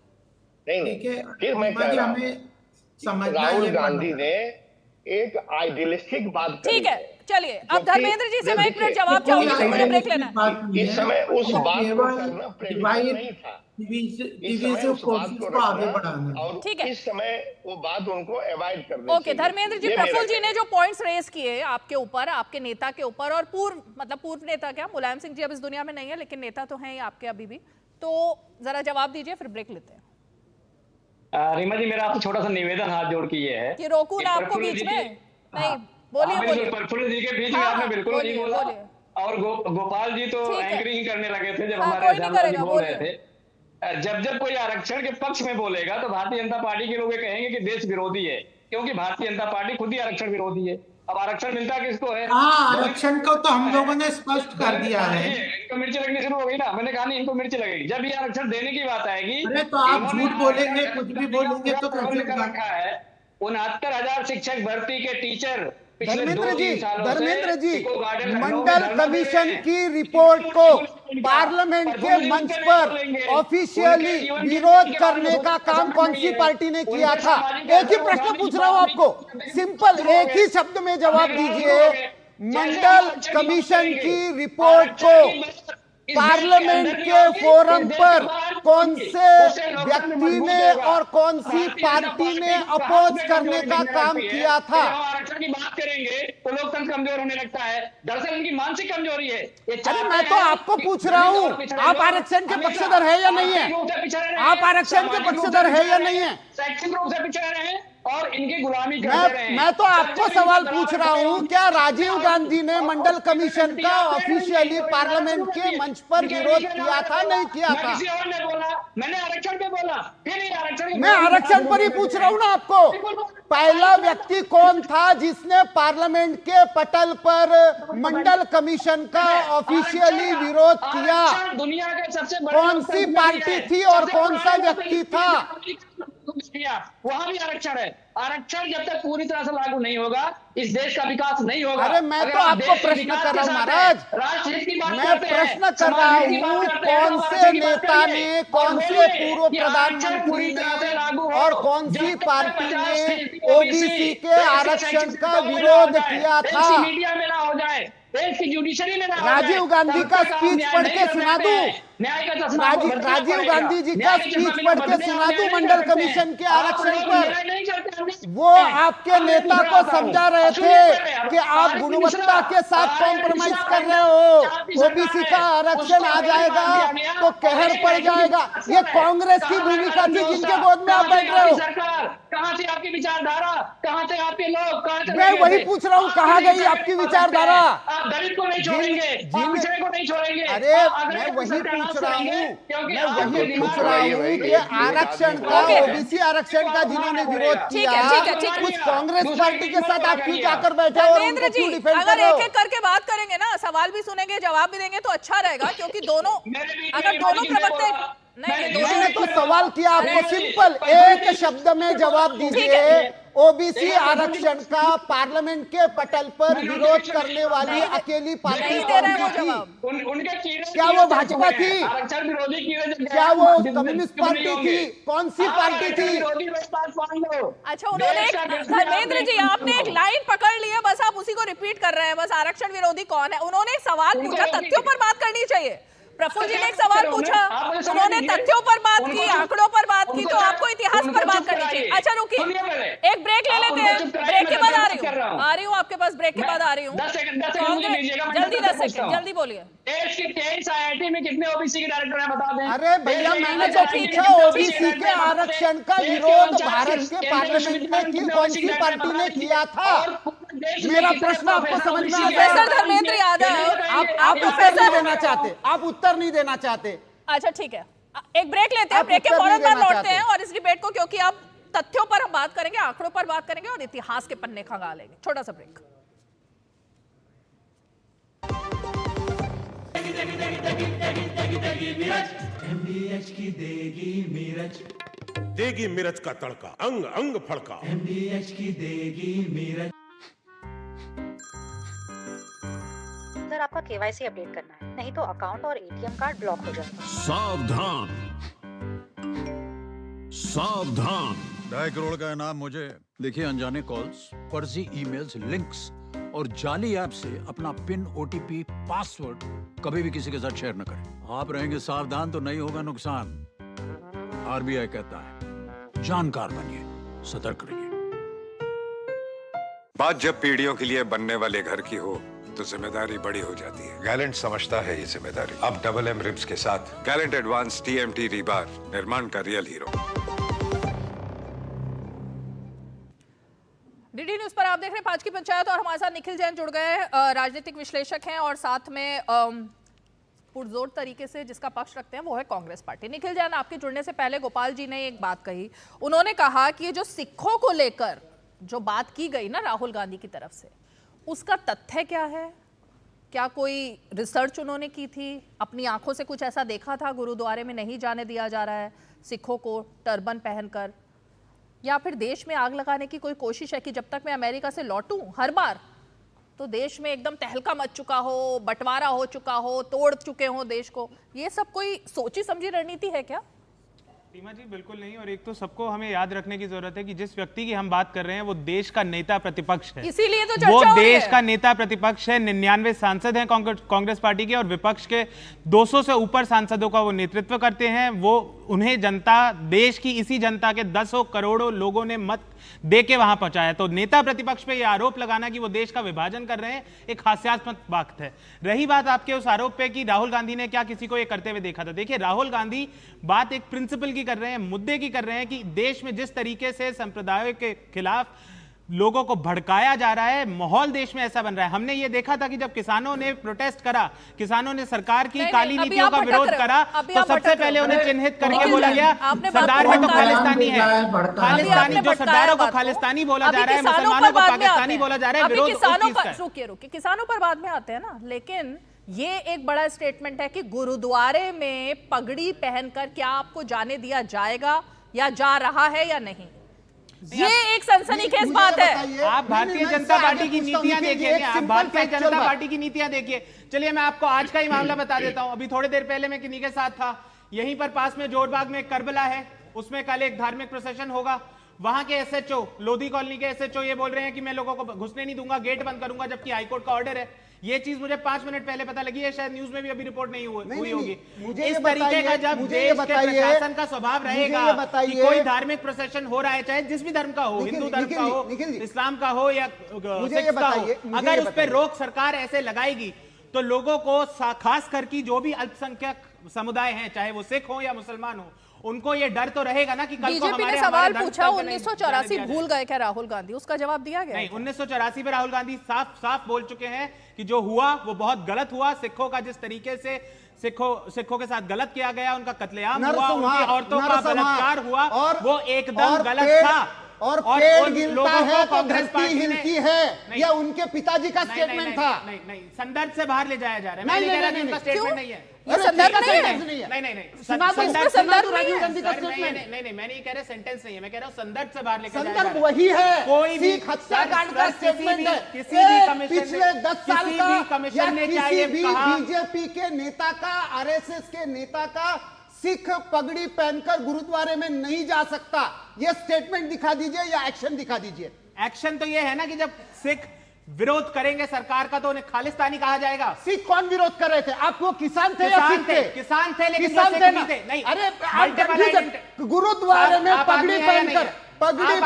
नहीं, फिर मैं कह रहा हूं, राहुल गांधी ने एक आइडियलिस्टिक बात करी। ठीक है, चलिए अब धर्मेंद्र जी से मैं एक मिनट जवाब चाहूंगी, मुझे ब्रेक लेना है। इस समय उस बात को करना प्रेरित नहीं था, और इस समय वो बात उनको अवॉइड करनी। ओके धर्मेंद्र जी, प्रफुल्ल जी ने जो पॉइंट्स रेज किए आपके ऊपर, आपके नेता के ऊपर, और पूर्व नेता, क्या मुलायम सिंह जी अब इस दुनिया में नहीं है लेकिन नेता तो हैं आपके अभी भी, तो जरा जवाब दीजिए, फिर ब्रेक लेते हैं। रीमा जी, मेरा आपसे छोटा सा निवेदन हाथ जोड़ के ये है कि रोकू ना आपको बीच में। नहीं, बोलिए। प्रफुल्ल जी के बीच में आपने बिल्कुल नहीं बोला, और गोपाल जी तो एंकरिंग करने लगे थे जब हमारे श्यामलाल जी बोल रहे थे। जब कोई आरक्षण के पक्ष में बोलेगा तो भारतीय जनता पार्टी के लोग ये कहेंगे कि देश विरोधी है, क्योंकि भारतीय जनता पार्टी खुद ही आरक्षण विरोधी है। अब आरक्षण मिलता किसको है? हाँ, आरक्षण को तो हम लोगों ने स्पष्ट कर दिया है। इनको मिर्ची लगनी शुरू हो गई ना, मैंने कहा नहीं इनको मिर्ची लगेगी जब ये आरक्षण देने की बात आएगी। अरे तो आप झूठ बोलेंगे, कुछ भी बोलेंगे तो कैसे होगा? रखा है 69,000 शिक्षक भर्ती के टीचर धर्मेंद्र जी, मंडल कमीशन की रिपोर्ट को पार्लियामेंट के मंच पर ऑफिशियली विरोध करने का काम कौन सी पार्टी ने किया था? एक ही प्रश्न पूछ रहा हूं आपको, सिंपल एक ही शब्द में जवाब दीजिए। मंडल कमीशन की रिपोर्ट को पार्लियामेंट के फोरम पर कौन से व्यक्ति ने और कौन सी पार्टी ने अपोज करने का काम किया था? आरक्षण की बात करेंगे तो लोकतंत्र कमजोर होने लगता है। दरअसल उनकी मानसिक कमजोरी है। अरे मैं तो आपको पूछ रहा हूँ, आप आरक्षण के पक्षधर है या नहीं है? आप आरक्षण के पक्षधर है या नहीं है? शैक्षिक रूप से पिछड़े रहे और इनकी गुलामी करते रहे। मैं तो आपको सवाल पूछ रहा हूँ, क्या राजीव गांधी ने मंडल कमीशन का ऑफिशियली पार्लियामेंट के मंच पर विरोध किया था, नहीं किया था? किसी और ने बोला, मैंने आरक्षण पे बोला, फिर आरक्षण मैं आरक्षण पर ही पूछ रहा हूँ ना आपको। पहला व्यक्ति कौन था जिसने पार्लियामेंट के पटल पर मंडल कमीशन का ऑफिशियली विरोध किया? दुनिया के सबसे कौन सी पार्टी थी और कौन सा व्यक्ति था? वहां भी आरक्षण है। आरक्षण जब तक पूरी तरह से लागू नहीं होगा इस देश का विकास नहीं होगा। अरे मैं तो आपको प्रश्न कर रहा हूँ महाराज, मैं प्रश्न कर रहा हूँ कौन से नेता ने, कौन से पूर्व प्रधानमंत्री ने और कौन सी पार्टी ने ओबीसी के आरक्षण का विरोध किया था? मीडिया में ना हो जाए, देश की जुडिशरी में ना हो जाए। राजीव गांधी का स्पीच पढ़ के सुना दूं? राजीव गांधी जी का स्पीच पढ़ के सुना दूं मंडल कमीशन के आरक्षण पर? वो आपके नेता को समझा रहे थे कि आप गुणवत्ता के साथ कॉम्प्रोमाइज कर रहे हो, ओबीसी का आरक्षण आ जाएगा तो कहर पड़ जाएगा। ये कांग्रेस की भूमिका थी जिनके गोद में आप बैठ रहे हो। कहां से आपकी विचारधारा, कहां से आपके लोग, कहां से? मैं वही पूछ रहा हूँ, कहाँ गई आपकी विचारधारा? आप दलित को नहीं छोड़ेंगे, पिछड़े को नहीं छोड़ेंगे। अरे मैं वही पूछ रहा हूँ, मैं वही पूछ रहा हूँ कि आरक्षण का, ओबीसी आरक्षण का जिन्होंने विरोध किया, कुछ कांग्रेस पार्टी के साथ आप क्यों जाकर बैठे हो? धर्मेंद्र जी, अगर एक एक करके बात करेंगे ना, सवाल भी सुनेंगे, जवाब भी देंगे तो अच्छा रहेगा, क्योंकि दोनों अगर दोनों प्रवक्ता मैंने तो सवाल किया आपको, सिंपल एक शब्द में जवाब दीजिए। ओबीसी आरक्षण का पार्लियामेंट के पटल पर विरोध करने वाली अकेली पार्टी कौन सी थी? क्या वो भाजपा थी? क्या वो कम्युनिस्ट पार्टी थी? कौन सी पार्टी थी? अच्छा, उन्होंने धर्मेंद्र जी, आपने एक लाइन पकड़ ली है, बस आप उसी को रिपीट कर रहे हैं। बस आरक्षण विरोधी कौन है? उन्होंने सवाल पूछा, तथ्यों पर बात करनी चाहिए। प्रफुल्ल जी ने एक सवाल पूछा, उन्होंने तथ्यों पर बात की, आंकड़ों पर बात की, तो आपको इतिहास पर बात करनी चाहिए। अच्छा रुकिए, एक ब्रेक ले लेते हैं, ब्रेक के बाद आ रही हूँ आपके पास, ब्रेक के बाद आ रही हूँ। जल्दी 10 सेकंड, जल्दी बोलिए। देश की 23 IIT में कितने ओबीसी के डायरेक्टर हैं बता दें? अरे भैया, मैंने तो पूछा ओबीसी के आरक्षण का विरोध भारत के पार्लियामेंट में कौन सी पार्टी ने किया था? मेरा प्रश्न आपको समझ में आता है? धर्मेंद्र यादव, आप उत्तर नहीं देना चाहते, आप उत्तर नहीं देना चाहते। अच्छा ठीक है, एक ब्रेक लेते हैं, ब्रेक के फौरन बाद लौटते हैं और इस डिबेट को, क्योंकि अब तथ्यों पर हम बात करेंगे, आंकड़ों पर बात करेंगे और इतिहास के पन्ने खंगालेंगे। छोटा सा ब्रेक। देगी मिर्च का तड़का, अंग अंग फड़का। MBH की देगी मिर्च। सर, आपका KYC अपडेट करना है, नहीं तो अकाउंट और ATM कार्ड ब्लॉक हो जाएगा। सावधान सावधान। 2.5 करोड़ का इनाम मुझे। देखिए, अनजाने कॉल्स, फर्जी ईमेल्स, लिंक्स और जाली ऐप से अपना पिन, OTP, पासवर्ड कभी भी किसी के साथ शेयर न करें। आप रहेंगे सावधान तो नहीं होगा नुकसान। RBI कहता है, जानकार बनिए, सतर्क रहिए। बात जब पीढ़ियों के लिए बनने वाले घर की हो तो जिम्मेदारी बड़ी हो जाती है। गैलेंट समझता है ये जिम्मेदारी। अब MM रिब्स के साथ गैलेंट एडवांस TMT रीबार, निर्माण का रियल हीरो। DD न्यूज पर आप देख रहे हैं 5 की पंचायत और हमारे साथ निखिल जैन जुड़ गए, राजनीतिक विश्लेषक हैं और साथ में पुरजोर तरीके से जिसका पक्ष रखते हैं वो है कांग्रेस पार्टी। निखिल जैन, आपके जुड़ने से पहले गोपाल जी ने एक बात कही, उन्होंने कहा कि ये जो सिखों को लेकर जो बात की गई ना राहुल गांधी की तरफ से, उसका तथ्य क्या है? क्या कोई रिसर्च उन्होंने की थी? अपनी आंखों से कुछ ऐसा देखा था गुरुद्वारे में नहीं जाने दिया जा रहा है सिखों को टर्बन पहनकर, या फिर देश में आग लगाने की कोई कोशिश है कि जब तक मैं अमेरिका से लौटूं हर बार तो देश में एकदम तहलका मच चुका हो, बंटवारा हो चुका हो, तोड़ चुके हो देश को? ये सब कोई सोची समझी रणनीति है क्या? सीमा जी बिल्कुल नहीं। और एक तो सबको हमें याद रखने की जरूरत है कि जिस व्यक्ति की हम बात कर रहे हैं वो देश का नेता प्रतिपक्ष है, इसीलिए तो चर्चा वो हो रही देश है। का नेता प्रतिपक्ष है। 99 सांसद हैं कांग्रेस पार्टी के, और विपक्ष के 200 से ऊपर सांसदों का वो नेतृत्व करते हैं। वो उन्हें जनता, देश की इसी जनता के 10 करोड़ों लोगों ने मत दे के वहां पहुंचाया। तो नेता प्रतिपक्ष पे ये आरोप लगाना कि वो देश का विभाजन कर रहे हैं एक हास्यास्पद बात है। रही बात आपके उस आरोप पे कि राहुल गांधी ने क्या किसी को ये करते हुए देखा था, देखिए राहुल गांधी बात एक प्रिंसिपल की कर रहे हैं, मुद्दे की कर रहे हैं कि देश में जिस तरीके से संप्रदायों के खिलाफ लोगों को भड़काया जा रहा है, माहौल देश में ऐसा बन रहा है। हमने ये देखा था कि जब किसानों ने प्रोटेस्ट करा, किसानों ने सरकार की काली नीतियों का विरोध करा, तो सबसे पहले उन्हें चिन्हित करके बोला गया सरदार में तो खालिस्तानी है, खालिस्तानी, जो सरदारों को खालिस्तानी बोला जा रहा है, मुसलमानों को पाकिस्तानी बोला जा रहा है। विरोध रुकिए, किसानों पर बाद में आते हैं ना, लेकिन ये एक बड़ा स्टेटमेंट है कि गुरुद्वारे में पगड़ी पहनकर क्या आपको जाने दिया जाएगा या जा रहा है या नहीं? ये एक सनसनीखेज बात है। आप भारतीय जनता पार्टी की नीतियां देखिए, आप भारतीय जनता पार्टी की नीतियां देखिए। चलिए मैं आपको आज का ही मामला बता देता हूं। अभी थोड़ी देर पहले मैं किन्हीं के साथ था, यहीं पर पास में जोरबाग में एक करबला है, उसमें कल एक धार्मिक प्रोसेशन होगा। वहां के एसएचओ, लोधी कॉलोनी के एसएचओ ये बोल रहे हैं कि मैं लोगों को घुसने नहीं दूंगा, गेट बंद करूंगा, जबकि हाईकोर्ट का ऑर्डर है। ये चीज मुझे 5 मिनट पहले पता लगी है, शायद न्यूज में भी अभी रिपोर्ट नहीं हुई होगी। इस तरीके का जब देश के प्रशासन का स्वभाव रहेगा कि कोई धार्मिक प्रोसेशन हो रहा है, चाहे जिस भी धर्म का हो, हिंदू धर्म का हो, इस्लाम का हो या सिख का हो, अगर उस पर रोक सरकार ऐसे लगाएगी तो लोगों को, खास करके जो भी अल्पसंख्यक समुदाय हैं, चाहे वो सिख हो या मुसलमान हो, उनको ये डर तो रहेगा ना कि कल को बीजेपी ने सवाल पूछा 1984 भूल गए क्या राहुल गांधी? उसका जवाब दिया गया नहीं। 1984 पे राहुल गांधी साफ साफ बोल चुके हैं कि जो हुआ वो बहुत गलत हुआ। सिखों का जिस तरीके से सिखों के साथ गलत किया गया, उनका कत्लेआम हुआ, उनकी औरतों का बलात्कार हुआ, वो एकदम गलत था। और पेड़ गिरता है तो धरती हिलती है, यह उनके पिताजी का स्टेटमेंट था। नहीं, संदर्भ से बाहर ले जाया जा रहा है। मैं नहीं कह रहा कि उनका स्टेटमेंट नहीं है, ये संदर्भ नहीं है। नहीं, संदर्भ राजीव गांधी का स्टेटमेंट नहीं, मैं नहीं कह रहा सेंटेंस नहीं है, मैं कह रहा हूं संदर्भ से बाहर लेकर जाया जा रहा है। संदर्भ वही है, कोई भी सिख हत्याकांड का स्टेटमेंट है। किसी भी कमीशन, पिछले 10 साल का कमीशन ने किसी भी बीजेपी के नेता का, आरएसएस के नेता का सिख पगड़ी पहनकर गुरुद्वारे में नहीं जा सकता, ये स्टेटमेंट दिखा दीजिए या एक्शन दिखा दीजिए। एक्शन तो ये है ना कि जब सिख विरोध करेंगे सरकार का तो उन्हें खालिस्तानी कहा जाएगा। सिख कौन विरोध कर रहे थे? आपको किसान थे या सिख थे? किसान थे, लेकिन किसान थे ना? नहीं, अरे गुरुद्वारे में पगड़ी पहनकर, पगड़ी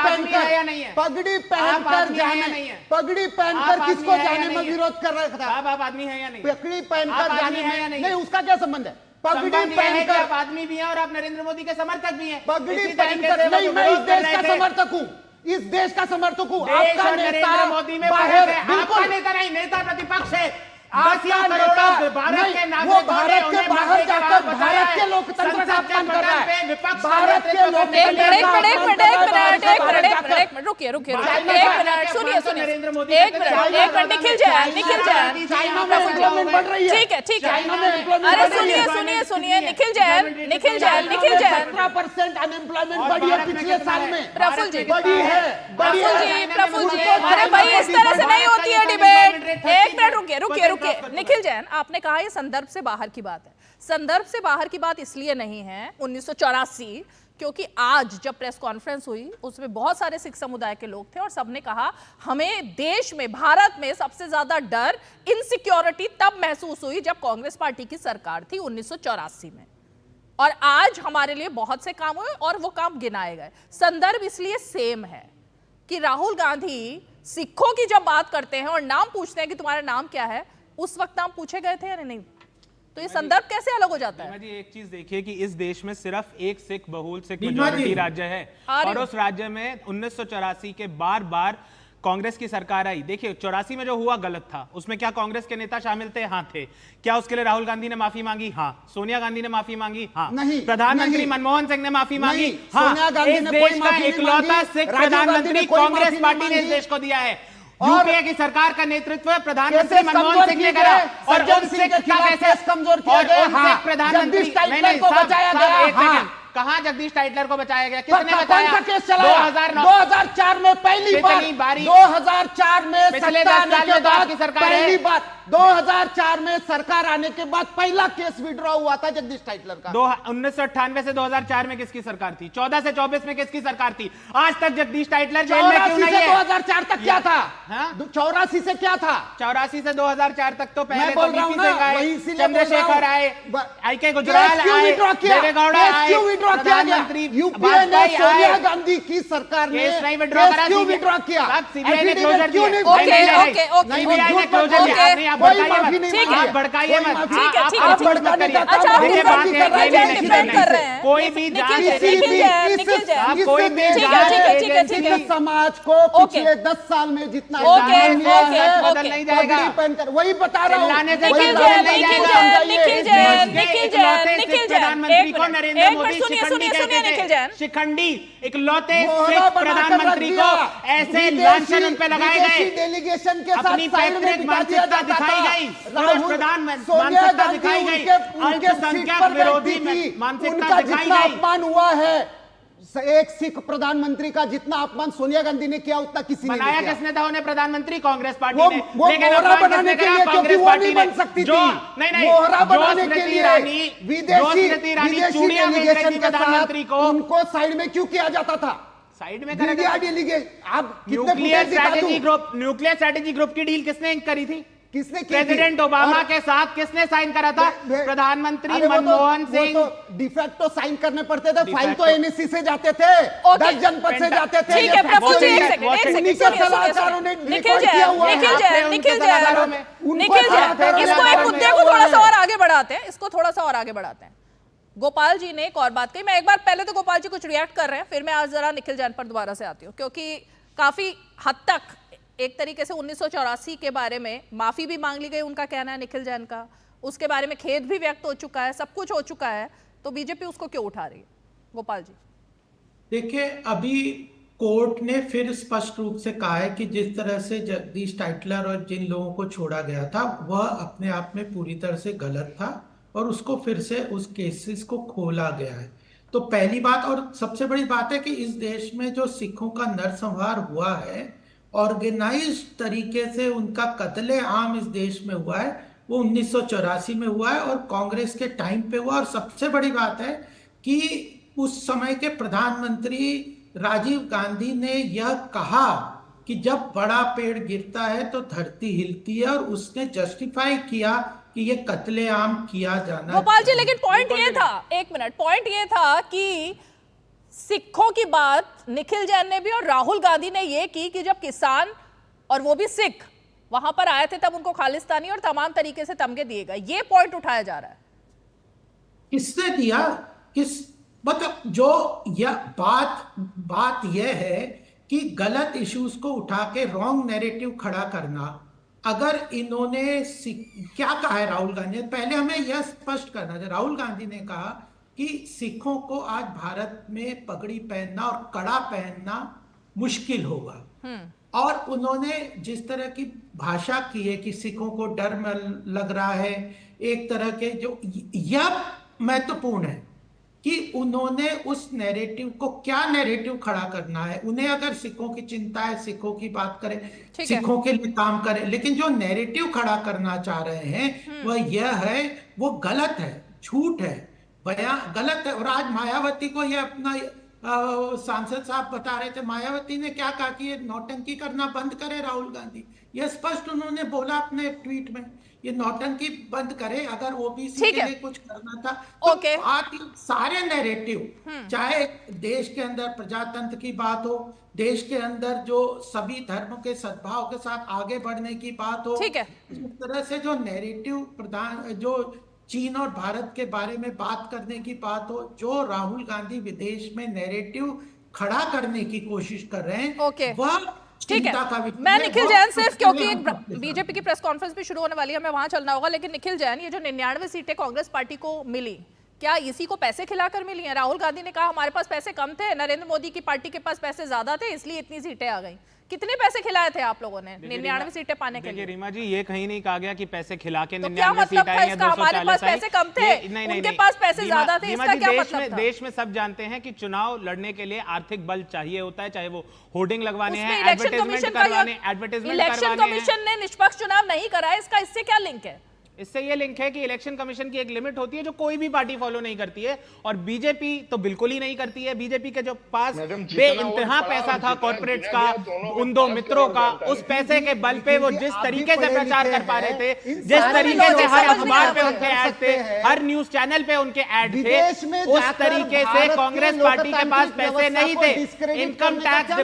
पहनकर किसको जाने में विरोध कर रहा था? आप आदमी है या नहीं? पगड़ी पहनकर जाने में नहीं, उसका क्या संबंध है? पगड़ी पहनकर आप आदमी भी हैं और आप नरेंद्र मोदी के समर्थक भी हैं। पगड़ी पहनकर नहीं, मैं इस देश का समर्थक हूँ, इस देश का समर्थक हूँ। आपका नेता मोदी में बाहर, आपका नेता नहीं, नेता प्रतिपक्ष है। आपका नेता भारत के बाहर जाकर भारत के लोकतंत्र का अपमान कर रहा है। भारत के रुकिए एक मिनट, सुनिए एक मिनट, निखिल जैन चाइना में एम्प्लॉयमेंट बढ़ रही है। ठीक है चाइना में एम्प्लॉयमेंट, अरे सुनिए निखिल जैन 17% अनएम्प्लॉयमेंट बढ़ी है पिछले साल में। प्रफुल्ल जी बढ़ी है। अरे भाई इस तरह से नहीं होती है डिबेट। एक मिनट रुकिए निखिल जैन, आपने कहा ये संदर्भ से बाहर की बात है। संदर्भ से बाहर की बात इसलिए नहीं है 1984, क्योंकि आज जब प्रेस कॉन्फ्रेंस हुई उसमें बहुत सारे सिख समुदाय के लोग थे और सबने कहा हमें देश में, भारत में सबसे ज्यादा डर, इनसिक्योरिटी तब महसूस हुई जब कांग्रेस पार्टी की सरकार थी 1984 में, और आज हमारे लिए बहुत से काम हुए और वो काम गिनाए गए। संदर्भ इसलिए सेम है कि राहुल गांधी सिखों की जब बात करते हैं और नाम पूछते हैं कि तुम्हारा नाम क्या है, उस वक्त नाम पूछे गए थे या नहीं? तो ये संदर्भ कैसे अलग हो जाता है? जी एक चीज देखिए कि इस देश में सिर्फ एक सिख बहुल सिख मेजॉरिटी राज्य है, और उस राज्य में 1984 के बार कांग्रेस की सरकार आई, देखिए 84 में जो हुआ गलत था, उसमें क्या कांग्रेस के नेता शामिल थे? हाँ थे। क्या उसके लिए राहुल गांधी ने माफी मांगी? हाँ। सोनिया गांधी ने माफी मांगी? हाँ। नहीं। प्रधानमंत्री मनमोहन सिंह ने माफी मांगी? हाँ। सोनिया गांधी ने कोई माफी नहीं इकलौता सिख प्रधानमंत्री कांग्रेस पार्टी ने इस देश को दिया है। यूपीए की सरकार का नेतृत्व प्रधानमंत्री मनमोहन सिंह ने करा और उन सिख का कैसे कमजोर किया गया? प्रधानमंत्री को बचाया गया। कहां जगदीश टाइटलर को बचाया गया? किसने बचाया? 2004 में पहली बार 2004 में पिछले 10 साल में आपकी सरकार पहली बार 2004 में सरकार आने के बाद पहला केस विड्रॉ हुआ था जगदीश टाइटलर का। 1998 से 2004 में किसकी सरकार थी? 14 से 24 में किसकी सरकार थी? आज तक जगदीश टाइटलर जेल में क्यों नहीं है? 2004 तक क्या था? 84 से क्या था? 84 से 2004 तक तो पहले बोल रहा हूं ना, वही चंद्रशेखर आए, आई.के. गुजराल आए, देवेगौड़ा आए, प्रधानमंत्री यूपीए ने सोनिया गांधी की सरकार ने क्यों विड्रॉ किया? सीबीआई ने क्लोजर दिया, सीबीआई ने क्लोजर दिया। आप भड़काइए मत, आप भड़काने का कोई भी समाज को पिछले 10 साल में जितना बदल नहीं जाएगा, वही बता रहा हूँ। प्रधानमंत्री को नरेंद्र मोदी शिखंडी कहते थे, शिखंडी इकलौते सिख प्रधानमंत्री को ऐसे लांछन उन पे लगाए गए, डेलीगेशन के साथ अपनी पैतृक मानसिकता दिखाई गई, मानसिकता दिखाई गई, अल्पसंख्यक विरोधी मानसिकता दिखाई गई। अपमान हुआ है एक सिख प्रधानमंत्री का, जितना अपमान सोनिया गांधी ने किया उतना किसी ने नहीं किया। बनाया किसने था उन्हें? प्रधानमंत्री कांग्रेस पार्टी ने। लेकिन मोहरा बनाने के लिए, क्योंकि वो नहीं बन सकती थी। मोहरा बनाने के लिए विदेशी डेलीगेशन के साथ उनको साइड में क्यों किया जाता था? साइड में न्यूक्लियर स्ट्रैटेजी ग्रुप की डील किसने करी थी? किसने की? प्रेसिडेंट ओबामा के साथ किसने साइन करा था? प्रधानमंत्री मनमोहन सिंह। डिफेक्टो साइन करने पड़ते थे, फाइल तो एनएससी से जाते थे, 10 जनपद से जाते थे। ठीक है प्रभु जी, एक सेकंड निखिल जैन, इसको एक मुद्दे को थोड़ा सा और आगे बढ़ाते हैं। गोपाल जी ने एक और बात कही, मैं एक बार पहले तो गोपाल जी कुछ रिएक्ट कर रहे हैं, फिर मैं आज जरा निखिल जैन पर दोबारा से आती हूँ, क्योंकि काफी हद तक एक तरीके से 1984 के बारे में माफी भी मांग ली गई, उनका कहना है निखिल जैन का, उसके बारे में खेद भी व्यक्त हो चुका है, सब कुछ हो चुका है, तो बीजेपी उसको क्यों उठा रही है? गोपाल जी देखिए, अभी कोर्ट ने फिर स्पष्ट रूप से कहा है कि जिस तरह से जगदीश टाइटलर और जिन लोगों को छोड़ा गया था वह अपने आप में पूरी तरह से गलत था और उसको फिर से उस केसेस को खोला गया है। तो पहली बात और सबसे बड़ी बात है कि इस देश में जो सिखों का नरसंहार हुआ है, ऑर्गेनाइज्ड तरीके से उनका कत्ले आम इस देश में हुआ है, वो 1984 में हुआ है और कांग्रेस के टाइम पे हुआ। और सबसे बड़ी बात है कि उस समय के प्रधानमंत्री राजीव गांधी ने यह कहा कि जब बड़ा पेड़ गिरता है तो धरती हिलती है, और उसने जस्टिफाई किया कि ये कत्लेआम किया जाना। गोपाल जी लेकिन पॉइंट ये था, एक मिनट, पॉइंट ये था कि सिखों की बात निखिल जैन ने भी और राहुल गांधी ने ये की कि जब किसान और वो भी सिख वहां पर आए थे तब उनको खालिस्तानी और तमाम तरीके से तमगे दिए गए, ये पॉइंट उठाया जा रहा है। किसने दिया? किस मतलब जो यह बात यह है कि गलत इश्यूज को उठा के रॉन्ग नैरेटिव खड़ा करना। अगर इन्होंने क्या कहा है राहुल गांधी ने, पहले हमें यह स्पष्ट करना चाहिए। राहुल गांधी ने कहा कि सिखों को आज भारत में पगड़ी पहनना और कड़ा पहनना मुश्किल होगा, और उन्होंने जिस तरह की भाषा की है कि सिखों को डर में लग रहा है, एक तरह के जो यह महत्वपूर्ण है कि उन्होंने उस नैरेटिव को, क्या नैरेटिव खड़ा करना है। उन्हें अगर सिखों की चिंता है, सिखों की बात करें, सिखों के लिए काम करें, लेकिन जो नैरेटिव खड़ा करना चाह रहे हैं वह यह है, वो गलत है, झूठ है, बयां गलत है। और आज मायावती को ये अपना सांसद साहब बता रहे थे, मायावती ने क्या कहा कि ये नौटंकी करना बंद करे राहुल गांधी, ये स्पष्ट उन्होंने बोला अपने ट्वीट में, ये नौटंकी बंद करे, अगर ओबीसी के लिए कुछ करना था तो बात सारे नैरेटिव, चाहे देश के अंदर प्रजातंत्र की बात हो, देश के अंदर जो सभी धर्मों के सद्भाव के साथ आगे बढ़ने की बात हो, इस तरह से जो नैरेटिव प्रधान, जो चीन और भारत के बारे में बात करने की बात हो, जो राहुल गांधी विदेश में नैरेटिव खड़ा करने की कोशिश कर रहे हैं, वह ठीक है, मैं निखिल जैन सिर्फ क्योंकि बीजेपी की प्रेस कॉन्फ्रेंस भी शुरू होने वाली है, हमें वहां चलना होगा, लेकिन निखिल जैन, ये जो 99 सीटें कांग्रेस पार्टी को मिली, क्या इसी को पैसे खिलाकर मिली हैं? राहुल गांधी ने कहा हमारे पास पैसे कम थे, नरेंद्र मोदी की पार्टी के पास पैसे ज्यादा थे, इसलिए इतनी सीटें आ गई। कितने पैसे खिलाए थे आप लोगों ने 99 सीटें पाने के लिए? रीमा जी, ये कहीं नहीं कहा गया कि पैसे खिला के 99 सीटें आई हैं, 240 हमारे पास पैसे कम थे, उनके पास पैसे ज्यादा थे, इसका क्या मतलब था? देश में सब जानते हैं कि चुनाव लड़ने के लिए आर्थिक बल चाहिए होता है, चाहे वो होर्डिंग लगवाने हैं, एडवर्टाइजमेंट करवाने हैं। इलेक्शन कमीशन ने निष्पक्ष चुनाव नहीं कराया, इसका इससे क्या लिंक है? इससे ये लिंक है कि इलेक्शन कमीशन की एक लिमिट होती है जो कोई भी पार्टी फॉलो नहीं करती है, और बीजेपी तो बिल्कुल ही नहीं करती है। बीजेपी के जो पास बेइंतहा पैसा था कॉर्पोरेट्स का, उन दो मित्रों का, उस पैसे के बल पे वो जिस तरीके से प्रचार कर पा रहे थे, जिस तरीके से हर अखबार पे उनके ऐड थे, हर न्यूज चैनल पे उनके ऐड थे, उस तरीके से कांग्रेस पार्टी के पास पैसे नहीं थे। इनकम टैक्स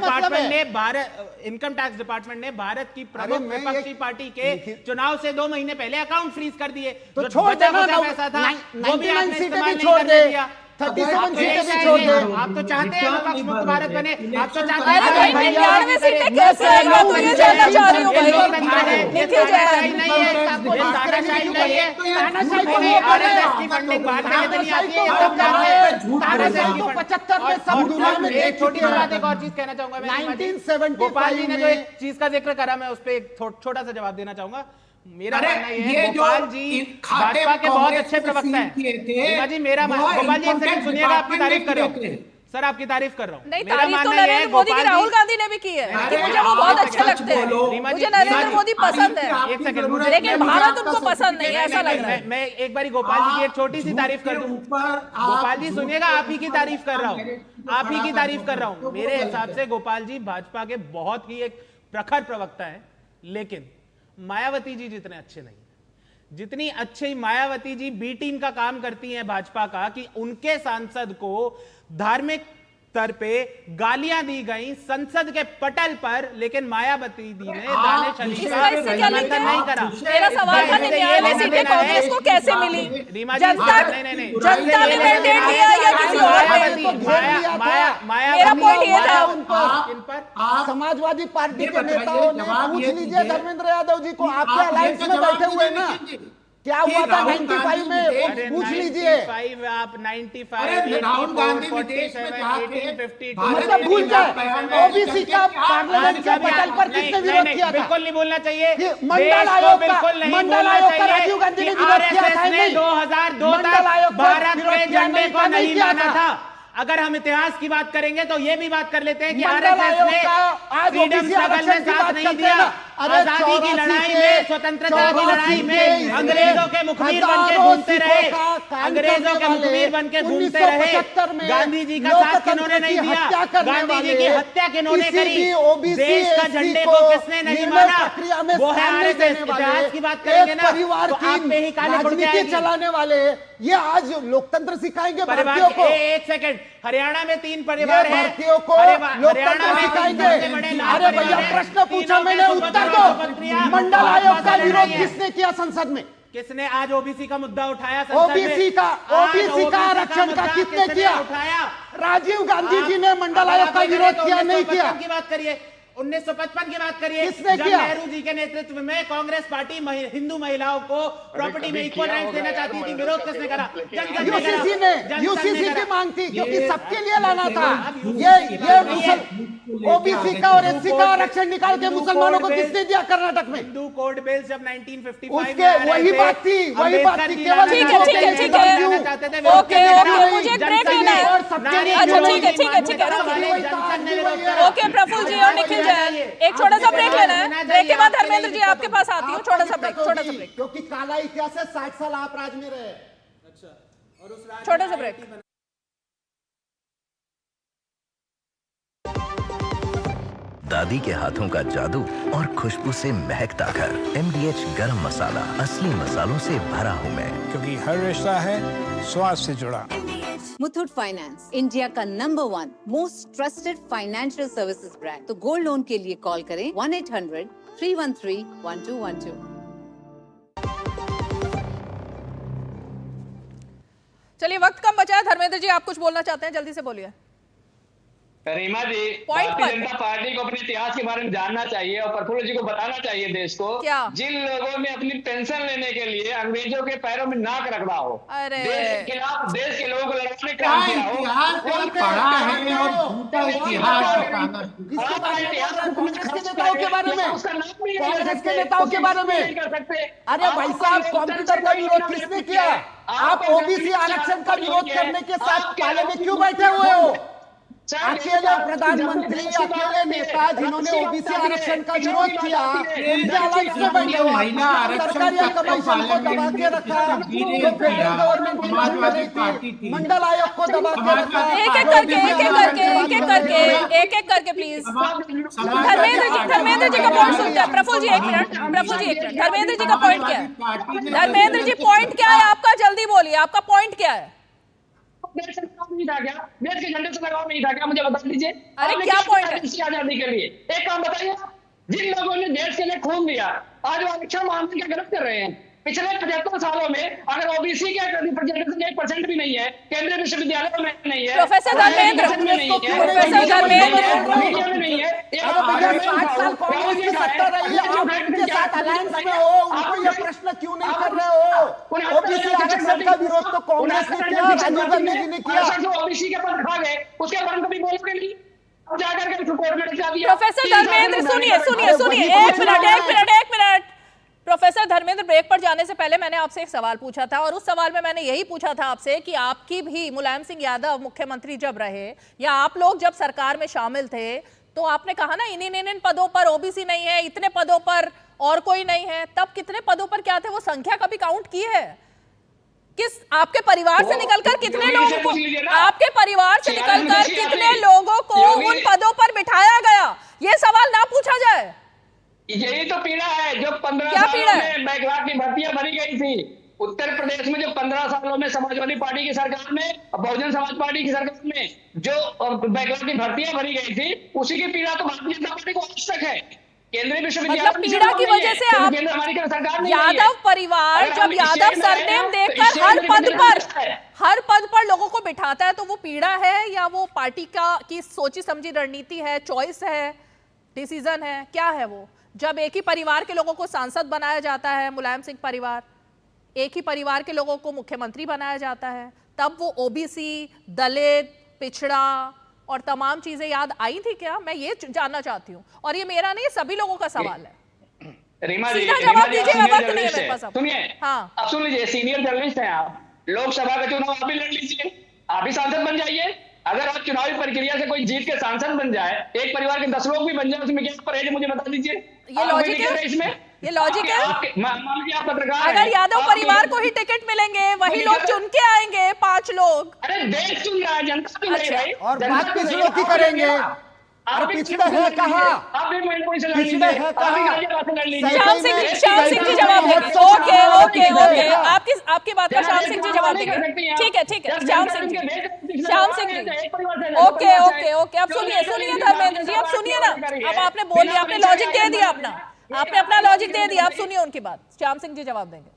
डिपार्टमेंट ने भारत की प्रमुख विपक्षी पार्टी के चुनाव से 2 महीने पहले अकाउंट फ्रीज कर दिए, तो छोड़ देना, पैसा था वो भी 99 सीटें भी छोड़ दे, 37 सीटें भी छोड़ दे। आप तो चाहते हैं विपक्ष मुक्त भारत बने, आप तो चाहते हैं 99 सीटें कैसे आएगा, तो ये जानना चाह रही हूं भाई। निखिल जैन नहीं है, तानाशाही नहीं है, तानाशाही को वो आरएसएस की फंडिंग बाहर से कितनी आती है, सब जानते हैं। तानाशाही को 75 में सब दुनिया में एक छोटी सी बात, एक और चीज कहना चाहूंगा मैं। 1975 गोपाल जी ने जो एक चीज का जिक्र करा, मैं उस पर एक छोटा सा जवाब देना चाहूंगा। मेरा मानना ये गोपाल जी भाजपा के बहुत अच्छे प्रवक्ता हैं। जी मेरा गोपाल जी, एक सेकंड सुनिएगा, आपकी तारीफ कर रहा हूँ सर, आपकी तारीफ कर रहा हूँ। नहीं, तारीफ तो नरेंद्र मोदी की राहुल गांधी ने भी की है कि मुझे वो बहुत अच्छे लगते हैं, मुझे नरेंद्र मोदी पसंद है, एक सेकंड, लेकिन भारत उनको पसंद नहीं है, ऐसा लग रहा है। मैं एक बार गोपाल जी की एक छोटी सी तारीफ कर दूं। गोपाल जी सुनिएगा, आप ही की तारीफ कर रहा हूँ, आप ही की तारीफ कर रहा हूँ। मेरे हिसाब से गोपाल जी भाजपा के बहुत ही एक प्रखर प्रवक्ता है, लेकिन मायावती जी जितने अच्छे नहीं, जितनी अच्छी मायावती जी बी टीम का काम करती हैं भाजपा का, कि उनके सांसद को धार्मिक स्तर पे गालियां दी गई संसद के पटल पर, लेकिन मायावती जी ने दानिश अली का समर्थन नहीं करा। मेरा सवाल था 99 सीटें कांग्रेस को कैसे मिली? जनता ने मैंडेट दिया या किसी और ने? मेरा पॉइंट ये था, समाजवादी पार्टी के नेताओं ने पूछ लीजिए धर्मेंद्र यादव जी को, आपके अलायंस में बैठे हुए ना, क्या हुआ था 95 में, पूछ लीजिए। आप 95, राहुल गांधी 47, मतलब भूल जाए ओबीसी का पार्लियामेंट के पटल पर किसने विरोध किया था? बिल्कुल नहीं बोलना चाहिए। मंडल आयोग का राजीव गांधी ने विरोध किया था, 2002 तक भारत के झंडे को नहीं माना था। अगर हम इतिहास की बात करेंगे तो ये भी बात कर लेते हैं कि आरएसएस ने फ्रीडम स्ट्रगल में साथ नहीं दिया, आजादी की लड़ाई में, स्वतंत्रता की लड़ाई में अंग्रेजों के मुखबिर बन के घूमते रहे, अंग्रेजों के मुखबिर बन के घूमते रहे। गांधी जी का साथ किन्होंने नहीं दिया, गांधी जी की हत्या किन्होंने करी, देश का झंडे को किसने नहीं माना, वो है आरएसएस। इतिहास की बात करेंगे ना तो आप पे ही काले राजनीति चलाने वाले ये आज लोकतंत्र सिखाएंगे भारतीयों को। एक सेकंड, हरियाणा में 3 परिवार है, भारतीयों को लोकतंत्र सिखाएंगे। अरे भैया प्रश्न पूछा मैंने, उत्तर दो। मंडल आयोग का विरोध किसने किया संसद में? किसने आज ओबीसी का मुद्दा उठाया? ओबीसी का आरक्षण का किसने किया? राजीव गांधी जी ने मंडल आयोग का विरोध किया, नहीं किया? की बात करिए, 1955 की बात करिए, किसने जब किया? नेहरू जी के नेतृत्व में कांग्रेस पार्टी हिंदू महिलाओं को प्रॉपर्टी में इक्वल राइट देना चाहती थी, विरोध किसने करा? यूसीसी ने, यूसीसी की मांग थी, क्योंकि सबके लिए लाना था। ये ओबीसी का और एससी का आरक्षण निकाल के मुसलमानों को किसने दिया कर्नाटक में? हिंदू कोड बिल जब 1955 उसके वही बात थी, वही बात थी। केवल ठीक है, ओके, मुझे ब्रेक लेना है। अच्छा ठीक है, ओके प्रफुल्ल जी और निखिल जैन, एक छोटा सा ब्रेक लेना है, ब्रेक के बाद धर्मेंद्र जी आपके पास आती हूँ। छोटा सा ब्रेक, क्योंकि काला इतिहास है, 60 साल आप राज में रहे। अच्छा, और उस छोटा सा ब्रेक। दादी के हाथों का जादू और खुशबू से महकता घर। MDH गरम मसाला, असली मसालों से भरा हूँ मैं, क्योंकि हर रिश्ता है स्वाद से जुड़ा। मुथूट फाइनेंस, इंडिया का number 1 most trusted financial services brand. तो गोल्ड लोन के लिए कॉल करें 1-800-313-1212। चलिए, वक्त कम बचा है, धर्मेंद्र जी आप कुछ बोलना चाहते हैं, जल्दी से बोलिए। रीमा जी, भारतीय जनता पार्टी को अपने इतिहास के बारे में जानना चाहिए और प्रफुल्ल जी को बताना चाहिए देश को, जिन लोगों ने अपनी पेंशन लेने के लिए अंग्रेजों के पैरों में नाक रगड़ा हो, देश के खिलाफ देश के लोगों को लड़ने का काम किया हो, पढ़ा है और झूठा इतिहास बताना। कांग्रेस के नेताओं के बारे में, कांग्रेस के नेताओं के बारे में, अरे भाई साहब, कंप्यूटर का विरोध किसने किया? आप ओबीसी आरक्षण का विरोध करने के साथ पाले में क्यों बैठे हुए हो? अकेले प्रधानमंत्री, अकेले नेता जिन्होंने ओबीसी आरक्षण का विरोध किया, उनके अलायंस में बैठे हो। सरकारी कमीशन को दबा के रखा, जो फेडरल गवर्नमेंट की थी, मंडल आयोग को दबा के रखा। एक एक करके प्लीज। धर्मेंद्र जी का पॉइंट सुनते हैं। प्रफुल्ल जी एक मिनट, धर्मेंद्र जी का पॉइंट क्या है? धर्मेंद्र जी पॉइंट क्या है आपका? जल्दी बोलिए, आपका पॉइंट क्या है? देश से लगाव नहीं था क्या? देश के झंडे से लगाव नहीं था क्या? मुझे बता दीजिए। अरे क्या पॉइंट है? आजादी के लिए एक काम बताइए, जिन लोगों ने देश के लिए खून दिया आज वो आरक्षण मांगने का गलत कर रहे हैं। पिछले 75 सालों में अगर ओबीसी के रिप्रेजेंटेशन 1% भी नहीं है, केंद्रीय विश्वविद्यालयों में नहीं है, प्रोफेसर धर्मेंद्र मीडिया में नहीं है, 60 साल कांग्रेस की सत्ता रही है, आप उनके साथ अलायंस में हो, उनको ये प्रश्न क्यों नहीं कर रहे हो? ओबीसी आरक्षण का विरोध तो कांग्रेस ने किया, राजीव गांधी जी ने किया। ओबीसी के पद खा गए, उसके बारे में कभी बोलोगे नहीं? जाकर के कोर्ट में लिखा दिया। प्रोफेसर धर्मेंद्र सुनिए, एक मिनट। प्रोफेसर धर्मेंद्र, ब्रेक पर जाने से पहले मैंने आपसे एक सवाल पूछा था और उस सवाल में मैंने यही पूछा था आपसे कि आपकी भी मुलायम सिंह यादव मुख्यमंत्री जब रहे या आप लोग जब सरकार में शामिल थे तो आपने कहा ना इन पदों पर ओबीसी नहीं है, इतने पदों पर और कोई नहीं है। तब कितने पदों पर क्या थे वो संख्या कभी काउंट की है? किस आपके परिवार से निकलकर कितने लोगों को, आपके परिवार से निकलकर कितने लोगों को उन पदों पर बिठाया गया, ये सवाल ना पूछा जाए? यही तो पीड़ा है जो 15 सालों में बैकलॉग की भर्तियां भरी गई थी उत्तर प्रदेश में, जो 15 सालों में समाजवादी पार्टी की सरकार में, बहुजन समाज पार्टी की सरकार में जो बैकलॉग की भर्तियां भरी गई थी, उसी की पीड़ा तो भारतीय जनता पार्टी को आज तक है। केंद्रीय विश्वविद्यालय मतलब पीड़ा की वजह से आप यादव परिवार जब यादव सरनेम देखकर हर पद पर लोगों को बिठाता है तो वो पीड़ा है या वो पार्टी की सोची समझी रणनीति है, चॉइस है, डिसीजन है, क्या है वो? जब एक ही परिवार के लोगों को सांसद बनाया जाता है, मुलायम सिंह परिवार, एक ही परिवार के लोगों को मुख्यमंत्री बनाया जाता है, तब वो ओबीसी, दलित, पिछड़ा और तमाम चीजें याद आई थी क्या? मैं ये जानना चाहती हूँ और ये मेरा नहीं, सभी लोगों का सवाल है। सीधा जवाब दीजिएगा, वक्त नहीं है मेरे पास। सुनिए, हाँ, अब सुन लीजिए, सीनियर जर्नलिस्ट हैं आप, लोकसभा का चुनाव आप भी लड़ लीजिए, आप भी सांसद बन जाइए। अगर आप चुनावी प्रक्रिया से कोई जीत के सांसद बन जाए, एक परिवार के 10 लोग भी बन जाए, उसमें क्या परहेज मुझे बता दीजिए। ये लॉजिक है इसमें? ये लॉजिक है? मान लीजिए आप पत्रकार अगर यादव परिवार को ही टिकट मिलेंगे, वही लोग चुन के आएंगे, 5 लोग। अरे देश चुन रहा है, जनता चुन रही है भाई। और बात पिछड़ों की करेंगे, और पिछड़े है कहाँ? पिछड़े है कहाँ? श्याम सिंह जी जवाब देंगे। ओके, आपकी बात का श्याम सिंह जी जवाब देंगे। ठीक है, श्याम सिंह जी। ओके, अब सुनिए धर्मेंद्र जी, अब सुनिए ना, अब आपने बोल दिया, आपने लॉजिक दे दिया आपने अपना लॉजिक दे दिया, आप सुनिए उनकी बात। श्याम सिंह जी जवाब देंगे।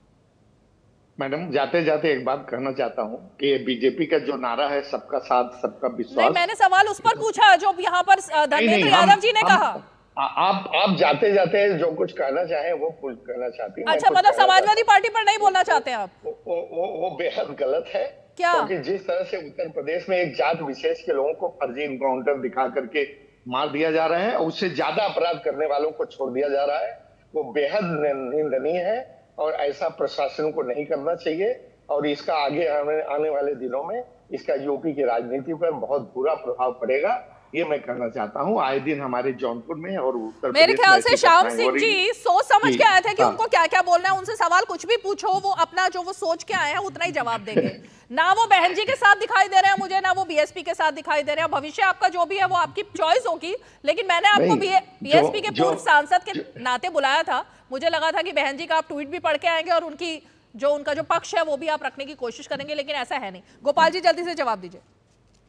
मैडम, जाते जाते एक बात कहना चाहता हूँ कि ये बीजेपी का जो नारा है, सबका साथ सबका विश्वास, नहीं, मैंने सवाल उस पर पूछा जो यहाँ पर धर्मेंद्र यादव जी ने कहा। आप जाते जाते जो कुछ कहना चाहे वो कहना चाहती हूँ। अच्छा, मतलब समाजवादी पार्टी पर नहीं बोलना चाहते आप? वो बेहद गलत है। क्या? क्योंकि जिस तरह से उत्तर प्रदेश में एक जात विशेष के लोगों को फर्जी इनकाउंटर दिखा करके मार दिया जा रहा है, उससे ज्यादा अपराध करने वालों को छोड़ दिया जा रहा है, वो बेहद निंदनीय है और ऐसा प्रशासन को नहीं करना चाहिए। और इसका आगे आने वाले दिनों में इसका यूपी की राजनीति पर बहुत बुरा प्रभाव पड़ेगा, ये मैं कहना चाहता हूँ। आए दिन हमारे जौनपुर में और उत्तर मेरे ख्याल से श्याम सिंह जी सोच समझ के आए थे कि उनको क्या क्या बोलना है, उनसे सवाल कुछ भी पूछो, वो अपना जो वो सोच के आए हैं उतना ही जवाब देंगे। ना वो बहन जी के साथ दिखाई दे रहे हैं मुझे, ना वो बीएसपी के साथ दिखाई दे रहे हैं। भविष्य आपका जो भी है वो आपकी चॉइस होगी, लेकिन मैंने आपको बीएसपी के पूर्व सांसद के नाते बुलाया था। मुझे लगा था कि बहन जी का आप ट्वीट भी पढ़ के आएंगे और उनका जो पक्ष है वो भी आप रखने की कोशिश करेंगे, लेकिन ऐसा है नहीं। गोपाल जी जल्दी से जवाब दीजिए।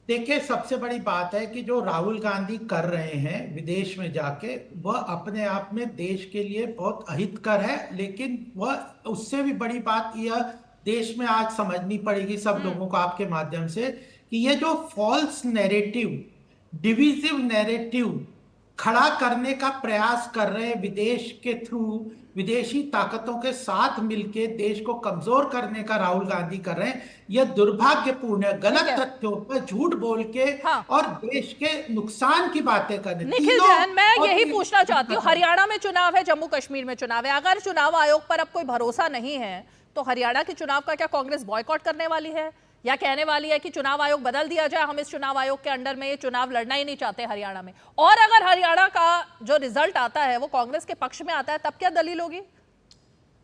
देखिए, सबसे बड़ी बात है कि जो राहुल गांधी कर रहे हैं विदेश में जाके, वह अपने आप में देश के लिए बहुत अहितकर है, लेकिन वह उससे भी बड़ी बात यह देश में आज समझनी पड़ेगी सब लोगों को आपके माध्यम से कि ये जो फॉल्स नैरेटिव डिविजिव नैरेटिव खड़ा करने का प्रयास कर रहे हैं, विदेश के थ्रू, विदेशी ताकतों के साथ मिलके देश को कमजोर करने का राहुल गांधी कर रहे हैं। यह दुर्भाग्यपूर्ण है, गलत तथ्यों पर झूठ बोल के और देश के नुकसान की बातें करने। निखिल जैन, मैं यही पूछना चाहती हूँ, हरियाणा में चुनाव है, जम्मू कश्मीर में चुनाव है, अगर चुनाव आयोग पर अब कोई भरोसा नहीं है तो हरियाणा के चुनाव का क्या कांग्रेस बॉयकॉट करने वाली है या कहने वाली है कि चुनाव आयोग बदल दिया जाए, हम इस चुनाव आयोग के अंडर में ये चुनाव लड़ना ही नहीं चाहते हरियाणा में? और अगर हरियाणा का जो रिजल्ट आता है वो कांग्रेस के पक्ष में आता है, तब क्या दलील होगी?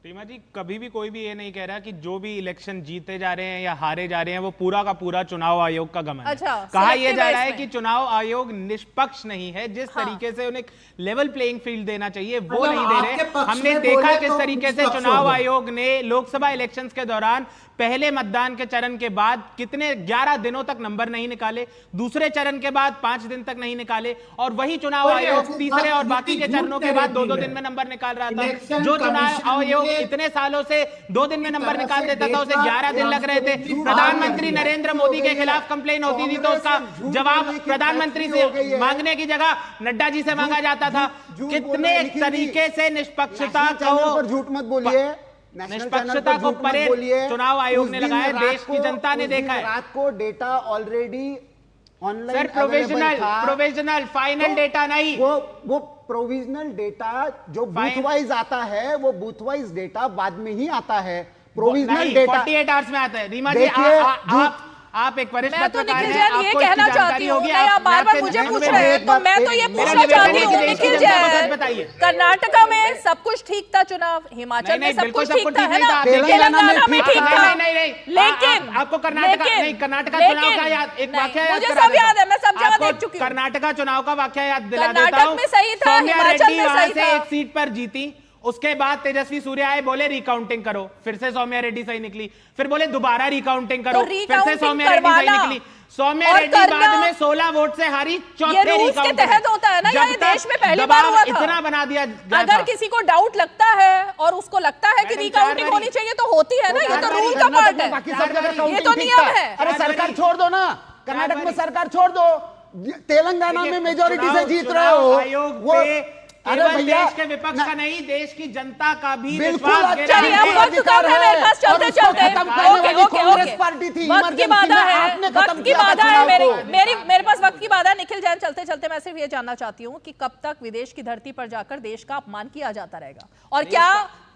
रीमा जी, कभी भी कोई भी ये नहीं कह रहा कि जो भी इलेक्शन जीते जा रहे हैं या हारे जा रहे हैं वो पूरा का पूरा चुनाव आयोग का गमन है। कहा यह जा रहा है कि चुनाव आयोग निष्पक्ष नहीं है, जिस तरीके से उन्हें लेवल प्लेइंग फील्ड देना चाहिए वो नहीं दे रहे। हमने देखा किस तरीके से चुनाव आयोग ने लोकसभा इलेक्शंस के दौरान पहले मतदान के चरण के बाद कितने 11 दिनों तक नंबर नहीं निकाले, दूसरे चरण के बाद 5 दिन तक नहीं निकाले, और वही चुनाव आयोग तीसरे और बाकी के चरणों के बाद 2-2 दिन में नंबर निकाल रहा था। जो चुनाव आयोग इतने सालों से 2 दिन में नंबर निकाल देता था उसे 11 दिन लग रहे थे। प्रधानमंत्री नरेंद्र मोदी के खिलाफ कंप्लेन होती थी तो उसका जवाब प्रधानमंत्री से मांगने की जगह नड्डा जी से मांगा जाता था। कितने तरीके से निष्पक्षता को, झूठ मत बोलिए, निष्पक्षता को परे चुनाव आयोग ने लगाया, देश की जनता ने देखा है। रात को data already online sir, provisional final data नहीं, वो प्रोविजनल डेटा जो बूथ वाइज आता है वो बूथ वाइज डेटा बाद में ही आता है। प्रोविजनल डेटा 48 आवर्स में आता है। रीमा जी, आप एक वरिष्ठ पत्रकार हैं, आपको कहना चाहती हूँ, आप बार-बार मुझे पूछ रहे हैं तो मैं तो ये पूछना चाहती हूँ निखिल जैन, कर्नाटका में सब कुछ ठीक था, चुनाव हिमाचल में सब कुछ ठीक था, है ना, तेलंगाना में ठीक था, लेकिन आपको कर्नाटका चुनाव का याद एक वाकया याद, मुझे सब याद है, मैं सब जगह देख चुकी हूँ। कर्नाटका चुनाव का वाकया याद दिला देता हूँ। कर्नाटक में सही था, हिमाचल में सही था, एक सीट पर जीती, उसके बाद तेजस्वी सूर्या आए, बोले रिकाउंटिंग करो, फिर से सौम्या रेड्डी सही निकली, फिर बोले दोबारा रिकाउंटिंग करो, फिर से सौम्या रेड्डी सही निकली। सौम्या रेड्डी बाद में 16 वोट से हारी, चौथे रिकाउंट के तहत होता है ना, ये देश में पहली बार हुआ था। इतना बना दिया। अगर किसी को डाउट लगता है और उसको लगता है कि रिकाउंटिंग होनी चाहिए तो होती है ना, ये तो रूल का पार्ट है, ये तो नियम है। अरे सरकार छोड़ दो ना, कर्नाटक में सरकार छोड़ दो, तेलंगाना में मेजोरिटी से जीत रहे हो, वो अरे भैया, देश के विपक्ष का नहीं, देश की जनता का भी बिल्कुल चलिए, अब वक्त कम है मेरे पास, चलते चलते कांग्रेस पार्टी थी, वक्त की बाधा है, वक्त की बाधा है मेरे पास वक्त की बाधा है। निखिल जैन, चलते चलते मैं सिर्फ ये जानना चाहती हूँ कि कब तक विदेश की धरती पर जाकर देश का अपमान किया जाता रहेगा, और क्या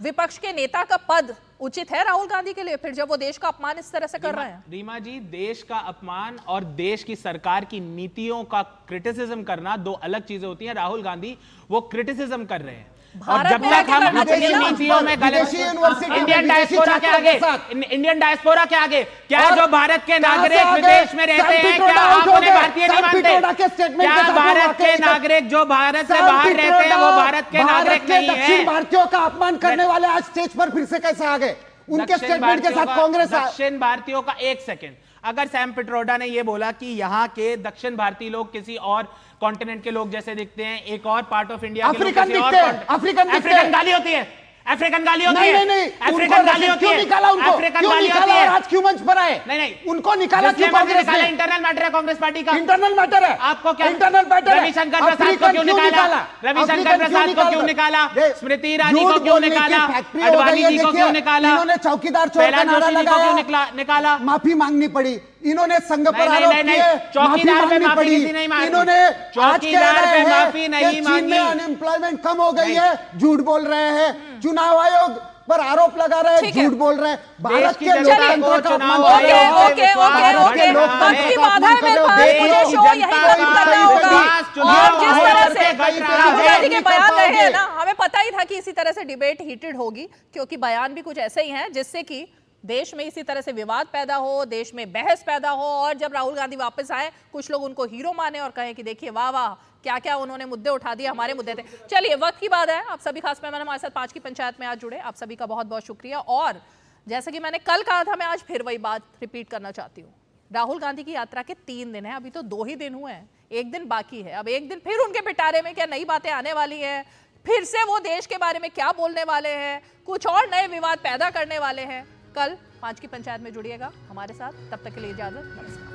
विपक्ष के नेता का पद उचित है राहुल गांधी के लिए फिर, जब वो देश का अपमान इस तरह से कर रहे हैं? रीमा जी, देश का अपमान और देश की सरकार की नीतियों का क्रिटिसिज्म करना दो अलग चीजें होती हैं। राहुल गांधी वो क्रिटिसिज्म कर रहे हैं, और जब तक हम अपनी नीतियों में गलत, इंडियन डायस्पोरा के आगे, इंडियन डायस्पोरा के आगे, क्या जो भारत के नागरिक विदेश में रहते हैं, क्या आप उन्हें भारतीय नहीं मानते? क्या भारत के नागरिक जो भारत से बाहर रहते हैं वो भारत के नागरिक नहीं है? दक्षिण भारतीयों का अपमान करने वाले आज स्टेज पर फिर से कैसे आ गए? उनके स्टेटमेंट के साथ कांग्रेस, दक्षिण भारतीयों का, एक सेकेंड, अगर सैम पिट्रोडा ने यह बोला कि यहाँ के दक्षिण भारतीय लोग किसी और कॉन्टिनेंट के लोग जैसे दिखते हैं, एक और पार्ट ऑफ इंडिया के लोग किसी और, अफ्रीकन गाली होती है, अफ्रीकन गाली होती है, अफ्रीकन गाली होती है, अफ्रीकन गाली होती है, आज क्यों मंच पर आए? नहीं, उनको निकाला क्यों कांग्रेस ने? इंटरनल मैटर है कांग्रेस पार्टी का, इंटरनल मैटर है। आपको क्या इंटरनल मैटर? रविशंकर प्रसाद को क्यों निकाला? रविशंकर प्रसाद को क्यों निकाला? स्मृति ईरानी को क्यों निकाला? अडवाणी जी को क्यों निकाला? इन्होंने चौकीदार चोर का नारा लगाया, निकाला, माफी मांगनी पड़ी, इन्होंने संघ पर आरोप किए, चौकीदार पे माफी नहीं मांगी, इन्होंने चौकीदार पे माफी नहीं मांगी, अनएम्प्लॉयमेंट कम हो गई है, झूठ बोल रहे हैं, चुनाव आयोग पर आरोप लगा रहे हैं, झूठ बोल रहे हैं, भारत के लोकतंत्र का अपमान कर रहे हैं, भारत के लोकतंत्र का अपमान कर रहे हैं, मुझे शो यही खत्म करना होगा। और जिस तरह से राहुल गांधी के बयान रहे हैं ना, हमें पता ही था कि इसी तरह से डिबेट हीटेड होगी, क्योंकि बयान भी कुछ ऐसे ही हैं जिससे कि देश में इसी तरह से विवाद पैदा हो, देश में बहस पैदा हो, और जब राहुल गांधी वापस आए कुछ लोग उनको हीरो माने और कहें कि देखिए वाह वाह क्या क्या उन्होंने मुद्दे उठा दिए, हमारे मुद्दे थे। चलिए, वक्त की बात है, आप सभी खास मेहमान हमारे साथ 5 की पंचायत में आज जुड़े, आप सभी का बहुत बहुत शुक्रिया। और जैसा कि मैंने कल कहा था, मैं आज फिर वही बात रिपीट करना चाहती हूँ, राहुल गांधी की यात्रा के 3 दिन है, अभी तो 2 ही दिन हुए हैं, 1 दिन बाकी है। अब 1 दिन फिर उनके पिटारे में क्या नई बातें आने वाली है, फिर से वो देश के बारे में क्या बोलने वाले हैं, कुछ और नए विवाद पैदा करने वाले हैं। कल 5 की पंचायत में जुड़िएगा हमारे साथ, तब तक के लिए इजाजत, नमस्कार।